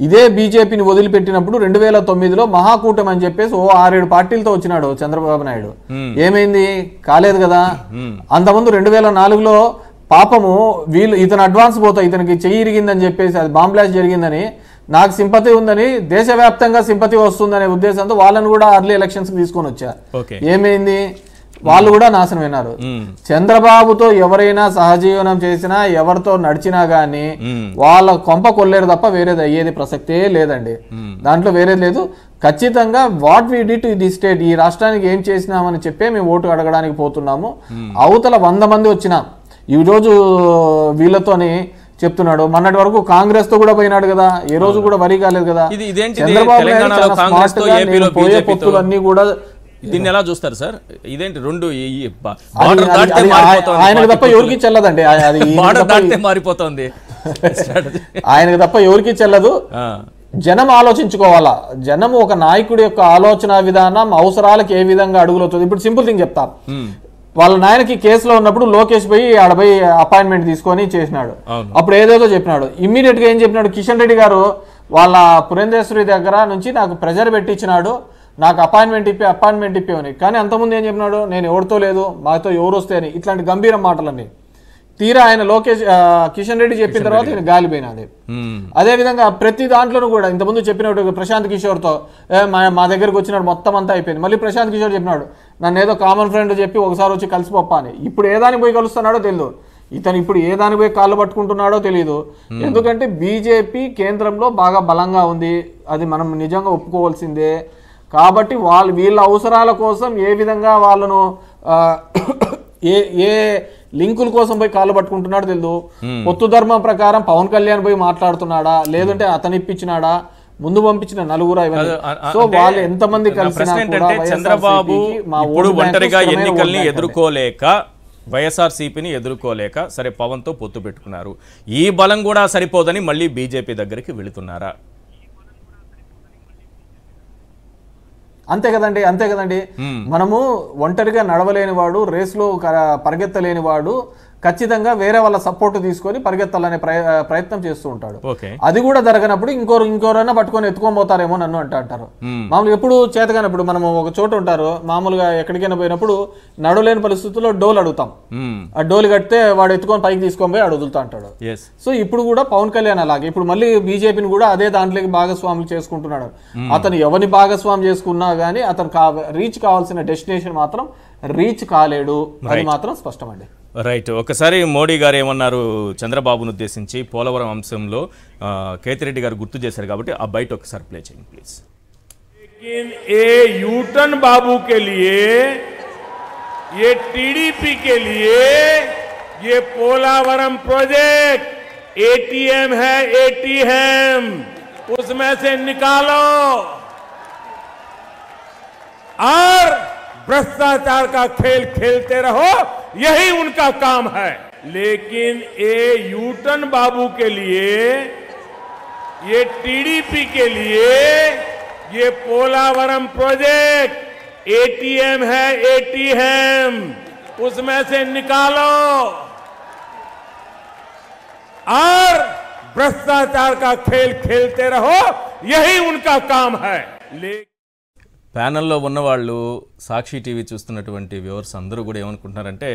ఇదే బీజేపీని వదిలిపెట్టినప్పుడు 2009లో మహాకూటమి అని చెప్పేసి 6-7 పార్టీలతో వచ్చినాడు చంద్రబాబు నాయుడు. ఏమైంది? కాలేదు కదా. అంతకుముందు 2004లో పాపము ఇతను అడ్వాన్స్ పోతా ఇతనికి చెయ్యి ఇరిగిందని చెప్పేసి అది బాంబ్ బ్లాస్ట్ జరిగిందని నాకు సింపతి ఉందని దేశవ్యాప్తంగా సింపతి వస్తుందనే ఉద్దేశంతో వాళ్ళని కూడా అర్లీ ఎలక్షన్స్ తీసుకొని వచ్చా. ఏమైంది? వాళ్ళు కూడా నాశనమైనారు. చంద్రబాబుతో ఎవరైనా సహజీవనం చేసినా ఎవరితో నడిచినా గానీ వాళ్ళ కొంప కొల్లేరు తప్ప వేరేది అయ్యేది ప్రసక్తే లేదండి. దాంట్లో వేరేది లేదు. ఖచ్చితంగా what we did to the state, ఈ రాష్ట్రానికి ఏం చేసినామని చెప్పే మేము ఓటు అడగడానికి పోతున్నాము. అవతల 100 మంది వచ్చినా ఈ రోజు వీళ్ళతోని చెప్తున్నాడు. మొన్నటి వరకు కాంగ్రెస్ తో కూడా పోయినాడు కదా, ఏ రోజు కూడా వరి కాలేదు కదా. చంద్రబాబు పోయే పొత్తులన్నీ కూడా దీన్ని ఎలా చూస్తారు సార్? ఇదేంటి రెండు ఆయనకు తప్ప ఎవరికి చెల్లదండి. అది మారిపోతుంది ఆయనకు తప్ప ఎవరికి చెల్లదు. జనం ఆలోచించుకోవాలా. జనం ఒక నాయకుడి యొక్క ఆలోచన విధానం అవసరాలకు ఏ విధంగా అడుగులవుతుంది. ఇప్పుడు సింపుల్ థింగ్ చెప్తా. వాళ్ళ నాయనకి కేసులో ఉన్నప్పుడు లోకేష్ పోయి ఆడపోయి అపాయింట్మెంట్ తీసుకొని చేసినాడు. అప్పుడు ఏదేదో చెప్పినాడు. ఇమ్మీడియట్ గా ఏం చెప్పినాడు? కిషన్ రెడ్డి గారు వాళ్ళ పురంధేశ్వరి దగ్గర నుంచి నాకు ప్రెజర్ పెట్టించినాడు, నాకు అపాయింట్మెంట్ ఇప్పేవని. కానీ అంతకుముందు ఏం చెప్పినాడు? నేను ఎవరితో లేదు, మాతో ఎవరు వస్తే అని. ఇట్లాంటి గంభీర మాటలన్నీ తీరా ఆయన కిషన్ రెడ్డి చెప్పిన తర్వాత ఈయన గాలిపోయినది. అదేవిధంగా ప్రతి దాంట్లోనూ కూడా ఇంతకుముందు చెప్పినట్టు ప్రశాంత్ కిషోర్తో మా దగ్గరకు వచ్చినాడు, మొత్తం అంతా అయిపోయింది. మళ్ళీ ప్రశాంత్ కిషోర్ చెప్పినాడు నన్ను ఏదో కామన్ ఫ్రెండ్ చెప్పి ఒకసారి వచ్చి కలిసిపోప్ప అని. ఇప్పుడు ఏదానికి పోయి కలుస్తున్నాడో తెలియదు. ఇతను ఇప్పుడు ఏదానికి పోయి కాళ్ళు పట్టుకుంటున్నాడో తెలియదు. ఎందుకంటే బీజేపీ కేంద్రంలో బాగా బలంగా ఉంది, అది మనం నిజంగా ఒప్పుకోవాల్సిందే. కాబట్టి వీళ్ళ అవసరాల కోసం ఏ విధంగా వాళ్ళను ఏ లింకుల కోసం పోయి కాళ్ళు పట్టుకుంటున్నాడో తెలియదు. పొత్తు ధర్మం ప్రకారం పవన్ కళ్యాణ్ పోయి మాట్లాడుతున్నాడా, లేదంటే అతను ఇప్పించినాడా, ముందు పంపించిన నలుగురు. సో వాళ్ళు ఎంతమంది కలిసినా కూడా చంద్రబాబు ఇప్పుడు ఒంటరిగా ఎన్నికల్ని ఎదుర్కోలేక వైఎస్ఆర్సీపీని ఎదుర్కోలేక సరే పవన్తో పొత్తు పెట్టుకున్నారు. ఈ బలం కూడా సరిపోదని మళ్ళీ బీజేపీ దగ్గరికి వెళుతున్నారా? అంతే కదండి. మనము ఒంటరిగా నడవలేని వాడు, రేసులో పరిగెత్తలేని వాడు ఖచ్చితంగా వేరే వాళ్ళ సపోర్ట్ తీసుకొని పరిగెత్తాలనే ప్రయత్నం చేస్తూ ఉంటాడు. అది కూడా జరగనప్పుడు ఇంకోరైనా పట్టుకొని ఎత్తుకొని పోతారేమో నన్ను అంటారు. మామూలుగా ఎప్పుడు చేతగానప్పుడు మనం ఒక చోట ఉంటారు, మామూలుగా ఎక్కడికైనా పోయినప్పుడు నడవలేని పరిస్థితుల్లో డోలు అడుగుతాం. ఆ డోలు కడితే వాడు ఎత్తుకొని పైకి తీసుకొని పోయి అడుగుతా అంటాడు. సో ఇప్పుడు కూడా పవన్ కళ్యాణ్ అలాగే ఇప్పుడు మళ్ళీ బీజేపీని కూడా అదే దాంట్లోకి భాగస్వాములు చేసుకుంటున్నాడు. అతను ఎవరిని భాగస్వామి చేసుకున్నా గానీ అతను రీచ్ కావాల్సిన డెస్టినేషన్ మాత్రం రీచ్ కాలేడు, అది మాత్రం స్పష్టం అండి. రైట్. ఒకసారి మోడీ గారు ఏమన్నారు చంద్రబాబును ఉద్దేశించి పోలవరం అంశంలో కేతిరెడ్డి గారు గుర్తు చేశారు కాబట్టి ఆ బయట ఒకసారి ప్లే చేయండి ప్లీజ్. लेकिन ये यूटन बाबू के लिए, ये टीडीपी के लिए ये पोलावरम प्रोजेक्ट एटीएम है, एटीएम उसमें से निकालो और भ्रष्टाचार का खेल खेलते रहो, यही उनका काम है. लेकिन ये यूटन बाबू के लिए, ये टीडीपी के लिए ये पोलावरम प्रोजेक्ट एटीएम है, एटीएम उसमें से निकालो और भ्रष्टाचार का खेल खेलते रहो, यही उनका काम है. ప్యానెల్లో ఉన్నవాళ్ళు సాక్షి టీవీ చూస్తున్నటువంటి వ్యూవర్స్ అందరూ కూడా ఏమనుకుంటున్నారంటే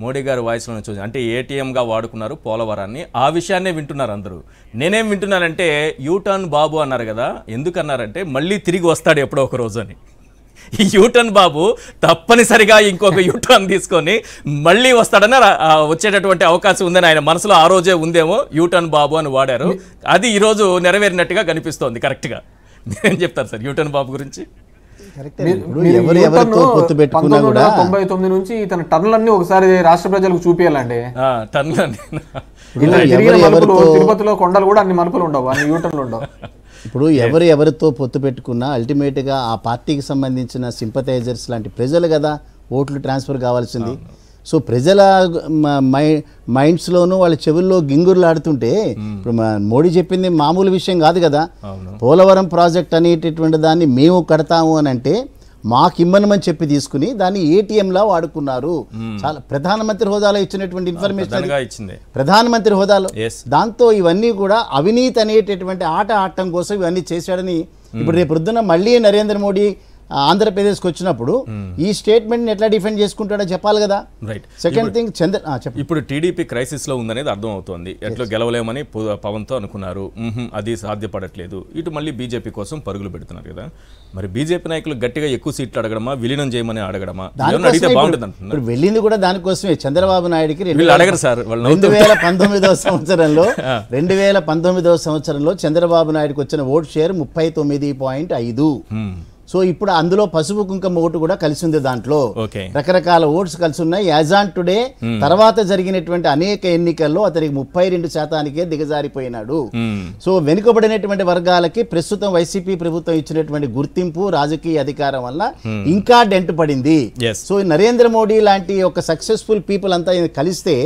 మోడీ గారి వాయిస్లో చూసి అంటే ఏటీఎంగా వాడుకున్నారు పోలవరాన్ని, ఆ విషయాన్నే వింటున్నారు అందరూ. నేనేం వింటున్నానంటే యూటర్న్ బాబు అన్నారు కదా, ఎందుకన్నారంటే మళ్ళీ తిరిగి వస్తాడు ఎప్పుడో ఒక రోజు అని. ఈ యూటర్న్ బాబు తప్పనిసరిగా ఇంకొక యూటర్న్ తీసుకొని మళ్ళీ వస్తాడని వచ్చేటటువంటి అవకాశం ఉందని ఆయన మనసులో ఆ రోజే ఉందేమో యూటర్న్ బాబు అని వాడారు. అది ఈరోజు నెరవేరినట్టుగా కనిపిస్తోంది. కరెక్ట్గా మీరేం చెప్తారు సార్ యూటర్న్ బాబు గురించి? 1999 నుంచి తన టర్న్లన్నీ ఒకసారి రాష్ట్ర ప్రజలకు చూపించాలండి. తిరుపతిలో కొండలు కూడా అన్ని మలుపులు ఉండవు, అన్ని యూటర్న్లు ఉండవు. ఇప్పుడు ఎవరితో పొత్తు పెట్టుకున్నా అల్టిమేట్గా ఆ పార్టీకి సంబంధించిన సింపథైజర్స్ లాంటి ప్రజలు కదా ఓట్లు ట్రాన్స్ఫర్ కావాల్సింది. సో ప్రజల మైండ్స్లోనూ వాళ్ళ చెవుల్లో గింగుర్లు ఆడుతుంటే ఇప్పుడు మోడీ చెప్పింది మామూలు విషయం కాదు కదా. పోలవరం ప్రాజెక్ట్ అనేటటువంటి దాన్ని మేము కడతాము అని అంటే మాకు ఇమ్మనమని చెప్పి తీసుకుని దాన్ని ఏటీఎంలా వాడుకున్నారు. చాలా ప్రధానమంత్రి హోదాలో ఇచ్చినటువంటి ఇన్ఫర్మేషన్, ప్రధానమంత్రి హోదాలో. దాంతో ఇవన్నీ కూడా అవినీతి అనేటటువంటి ఆట ఆడటం కోసం ఇవన్నీ చేశాడని ఇప్పుడు రేపు పొద్దున మళ్ళీ నరేంద్ర మోడీ ఆంధ్రప్రదేశ్కి వచ్చినప్పుడు ఈ స్టేట్మెంట్ ఎట్లా డిఫెండ్ చేసుకుంటాడో చెప్పాలి కదా. రైట్. సెకండ్ థింగ్ ఇప్పుడు టీడీపీ క్రైసిస్ లో ఉందనేది అర్థం అవుతోంది. ఎట్లా గెలవలేమని పవన్ తో అనుకున్నారు, అది సాధ్యపడట్లేదు. ఇటు మళ్ళీ బీజేపీ కోసం పరుగులు పెడుతున్నారు కదా. మరి బీజేపీ నాయకులు గట్టిగా ఎక్కువ సీట్లు అడగడమా, విలీనం చేయమని అడగడమా? అడిగితే బాగుంటుంది అంటున్నారు. ఇప్పుడు వెళ్ళింది కూడా దానికోసమే. చంద్రబాబు నాయుడుకి అడగరు సార్. 2019 సంవత్సరంలో చంద్రబాబు నాయుడుకి వచ్చిన ఓట్ షేర్ 39.5. సో ఇప్పుడు అందులో పసుపు కుంకుమ ఓటు కూడా కలిసి ఉంది. దాంట్లో రకరకాల ఓట్స్ కలిసి ఉన్నాయి. యాజ్ ఆన్ టుడే తర్వాత జరిగినటువంటి అనేక ఎన్నికల్లో అతనికి 32% దిగజారిపోయినాడు. సో వెనుకబడినటువంటి వర్గాలకి ప్రస్తుతం వైసీపీ ప్రభుత్వం ఇచ్చినటువంటి గుర్తింపు, రాజకీయ అధికారం వల్ల ఇంకా డెంట్ పడింది. సో నరేంద్ర మోడీ లాంటి ఒక సక్సెస్ఫుల్ పీపుల్ అంతా కలిస్తే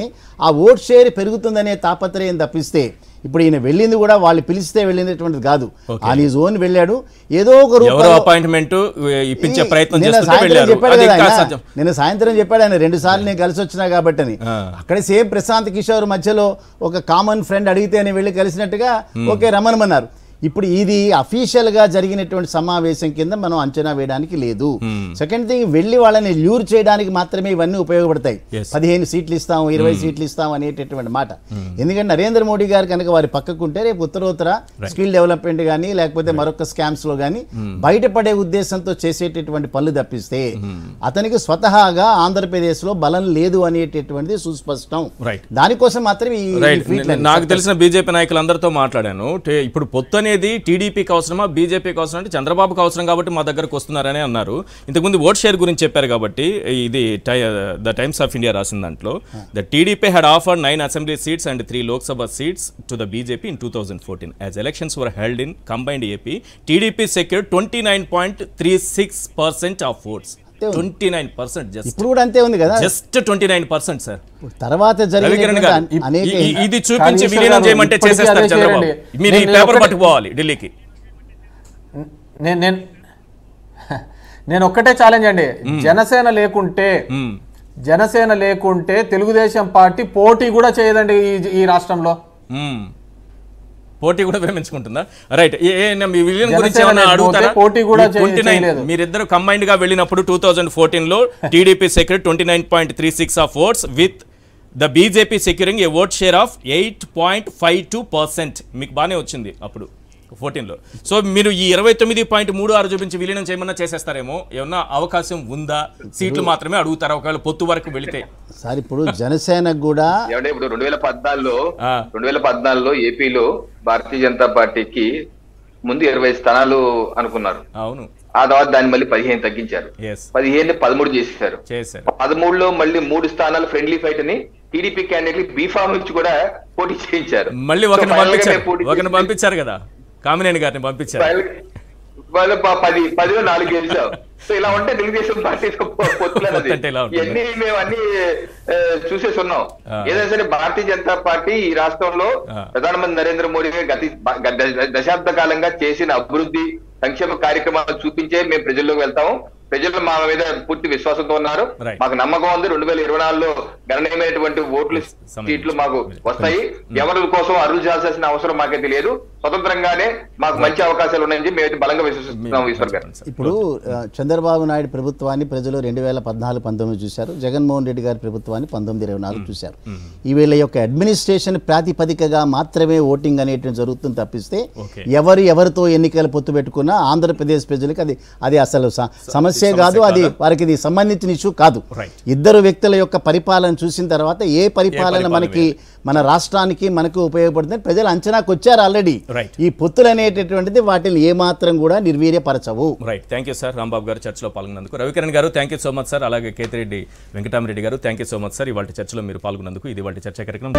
ఆ ఓట్ షేర్ పెరుగుతుందనే తాపత్రయం తప్పిస్తే ఇప్పుడు ఈయన వెళ్ళింది కూడా వాళ్ళు పిలిస్తే వెళ్ళినటువంటిది కాదు. ఆన్ హిజ్ ఓన్ వెళ్ళాడు. ఏదో ఒక అపాయింట్మెంట్ ఇప్పించే ప్రయత్నం నేను సాయంత్రం చెప్పాడు ఆయన 2 సార్లు నేను కలిసి వచ్చినా కాబట్టి అని. అక్కడే సేమ్ ప్రశాంత్ కిషోర్ మధ్యలో ఒక కామన్ ఫ్రెండ్ అడిగితే అని వెళ్ళి కలిసినట్టుగా ఓకే రమ్మనమన్నారు. ఇప్పుడు ఇది అఫీషియల్ గా జరిగినటువంటి సమావేశం కింద మనం అంచనా వేయడానికి లేదు. సెకండ్ థింగ్ వెళ్ళి వాళ్ళని ల్యూర్ చేయడానికి మాత్రమే ఇవన్నీ ఉపయోగపడతాయి. 15 సీట్లు ఇస్తాం, 20 సీట్లు ఇస్తాం అనేటటువంటి మాట. ఎందుకంటే నరేంద్ర మోడీ గారు కనుక వారి పక్కకుంటే రేపు ఉత్తరోత్తర స్కిల్ డెవలప్మెంట్ కానీ లేకపోతే మరొక స్కామ్స్ లో కానీ బయటపడే ఉద్దేశంతో చేసేటటువంటి పనులు తప్పిస్తే అతనికి స్వతహాగా ఆంధ్రప్రదేశ్ లో బలం లేదు అనేటటువంటిది సుస్పష్టం. దానికోసం మాత్రమే నాకు తెలిసిన బీజేపీ నాయకులందరితో మాట్లాడాను. ఇప్పుడు పొత్తు అనేది టీడీపీకి అవసరమా, బీజేపీకి అవసరం అంటే చంద్రబాబుకి అవసరం కాబట్టి మా దగ్గరకు వస్తున్నారని అన్నారు. ఇంతకుముందు ఓట్ షేర్ గురించి చెప్పారు కాబట్టి ఇది ద టైమ్స్ ఆఫ్ ఇండియా రాసిన దాంట్లో the TDP had offered 9 assembly seats and 3 Lok Sabha seats to the BJP in 2014. As elections were held in combined AP, TDP secured 29.36% of votes. 29%. ఇప్పుడు కూడా అంతే ఉంది కదా, జస్ట్ 29% సార్. తర్వాత ఇది చూపించి విలీనం చేయమంటే చేసేస్తారు చంద్రబాబు. మీరు ఈ పేపర్ పట్టుకోవాలి ఢిల్లీకి. నేను ఒక్కటే ఛాలెంజ్ అండి, జనసేన లేకుంటే తెలుగుదేశం పార్టీ పోటీ కూడా చేయదండి ఈ రాష్ట్రంలో. పోటీ కూడా విరమించుకుంటుందా? రైట్. విలియం గురించి ఏమైనా అడుగుతారా? పోటీ కూడా 29 మీరిద్దరు కంబైన్డ్ గా వెళ్ళినప్పుడు 2014 లో TDP secured 29.36 of votes with the BJP securing a vote share of 8.52%. మీకు బాగానే వచ్చింది అప్పుడు 14లో. సో మీరు ఈ 29.36 చూపించి విలీనం చేయమన్నా చేసేస్తారేమో. ఏమన్నా అవకాశం ఉందా? సీట్లు మాత్రమే అడుగుతారా ఒకవేళ పొత్తు వరకు వెళితే? సార్ ఇప్పుడు జనసేనకు కూడా ఇప్పుడు 2014లో ఏపీలో భారతీయ జనతా పార్టీకి ముందు 20 స్థానాలు అనుకున్నారు. అవును. ఆ తర్వాత దాన్ని మళ్ళీ 15 తగ్గించారు. 15 13 చేసేసారు. 13లో మళ్ళీ 3 స్థానాలు ఫ్రెండ్లీ ఫైట్ అని టీడీపీ క్యాండిడేట్ బీఫామ్ నుంచి కూడా పోటీ చేయించారు. మళ్ళీ ఒకరిని పంపించారు కదా, కామినేని గారిని పంపించారు. వాళ్ళు 10లో 4 గెలిచావు. సో ఇలా ఉంటే తెలుగుదేశం పార్టీతో పొత్తులన్నది ఇవన్నీ మేము అన్ని చూసేసి ఉన్నాం. ఏదైనా సరే భారతీయ జనతా పార్టీ ఈ రాష్ట్రంలో ప్రధానమంత్రి నరేంద్ర మోడీ దశాబ్ద కాలంగా చేసిన అభివృద్ధి సంక్షేమ కార్యక్రమాలు చూపించే మేము ప్రజల్లోకి వెళ్తాము. ప్రజలు మా మీద పూర్తి విశ్వాసంతో ఉన్నారు. మాకు నమ్మకం ఉంది 2024లో గణనీయమైనటువంటి ఓట్లు సీట్లు మాకు వస్తాయి. ఎవరి కోసం అరులు చేయాల్సిన అవసరం మాకైతే లేదు. స్వతంత్రంగానే మాకు మంచి అవకాశాలు ఉన్నాయని మేము బలంగా విశ్వసిస్తున్నాం. ఈశ్వర్ గారు, ఇప్పుడు చంద్రబాబు నాయుడు ప్రభుత్వాన్ని ప్రజలు 2014-19 చూశారు. జగన్మోహన్ రెడ్డి గారి ప్రభుత్వాన్ని 19-24 చూశారు. ఈ వీళ్ళ యొక్క అడ్మినిస్ట్రేషన్ ప్రాతిపదికగా మాత్రమే ఓటింగ్ అనేటువంటి జరుగుతుంది తప్పిస్తే ఎవరితో ఎన్నికలు పొత్తు పెట్టుకున్నా ఆంధ్రప్రదేశ్ ప్రజలకు అది అసలు సమస్య కాదు. అది వారికి ఇది సంబంధించిన ఇష్యూ కాదు. ఇద్దరు వ్యక్తుల యొక్క పరిపాలన చూసిన తర్వాత ఏ పరిపాలన మన రాష్ట్రానికి మనకు ఉపయోగపడుతుంది ప్రజలు అంచనాకు వచ్చారు ఆల్రెడీ. ఈ పొత్తులు అనేటటువంటిది వాటిని ఏమాత్రం కూడా నిర్వీర్యపరచవు. Right. Thank you sir Rambabu garu చర్చలో పాల్గొన్నందుకు. Ravikiran garu thank you so much sir. అలాగే Ketireddy Venkataramareddy garu thank you so much sir. ఇవాళ చర్చలో మీరు పాల్గొన్నందుకు. ఇది వాటి చర్చా కార్యక్రమం.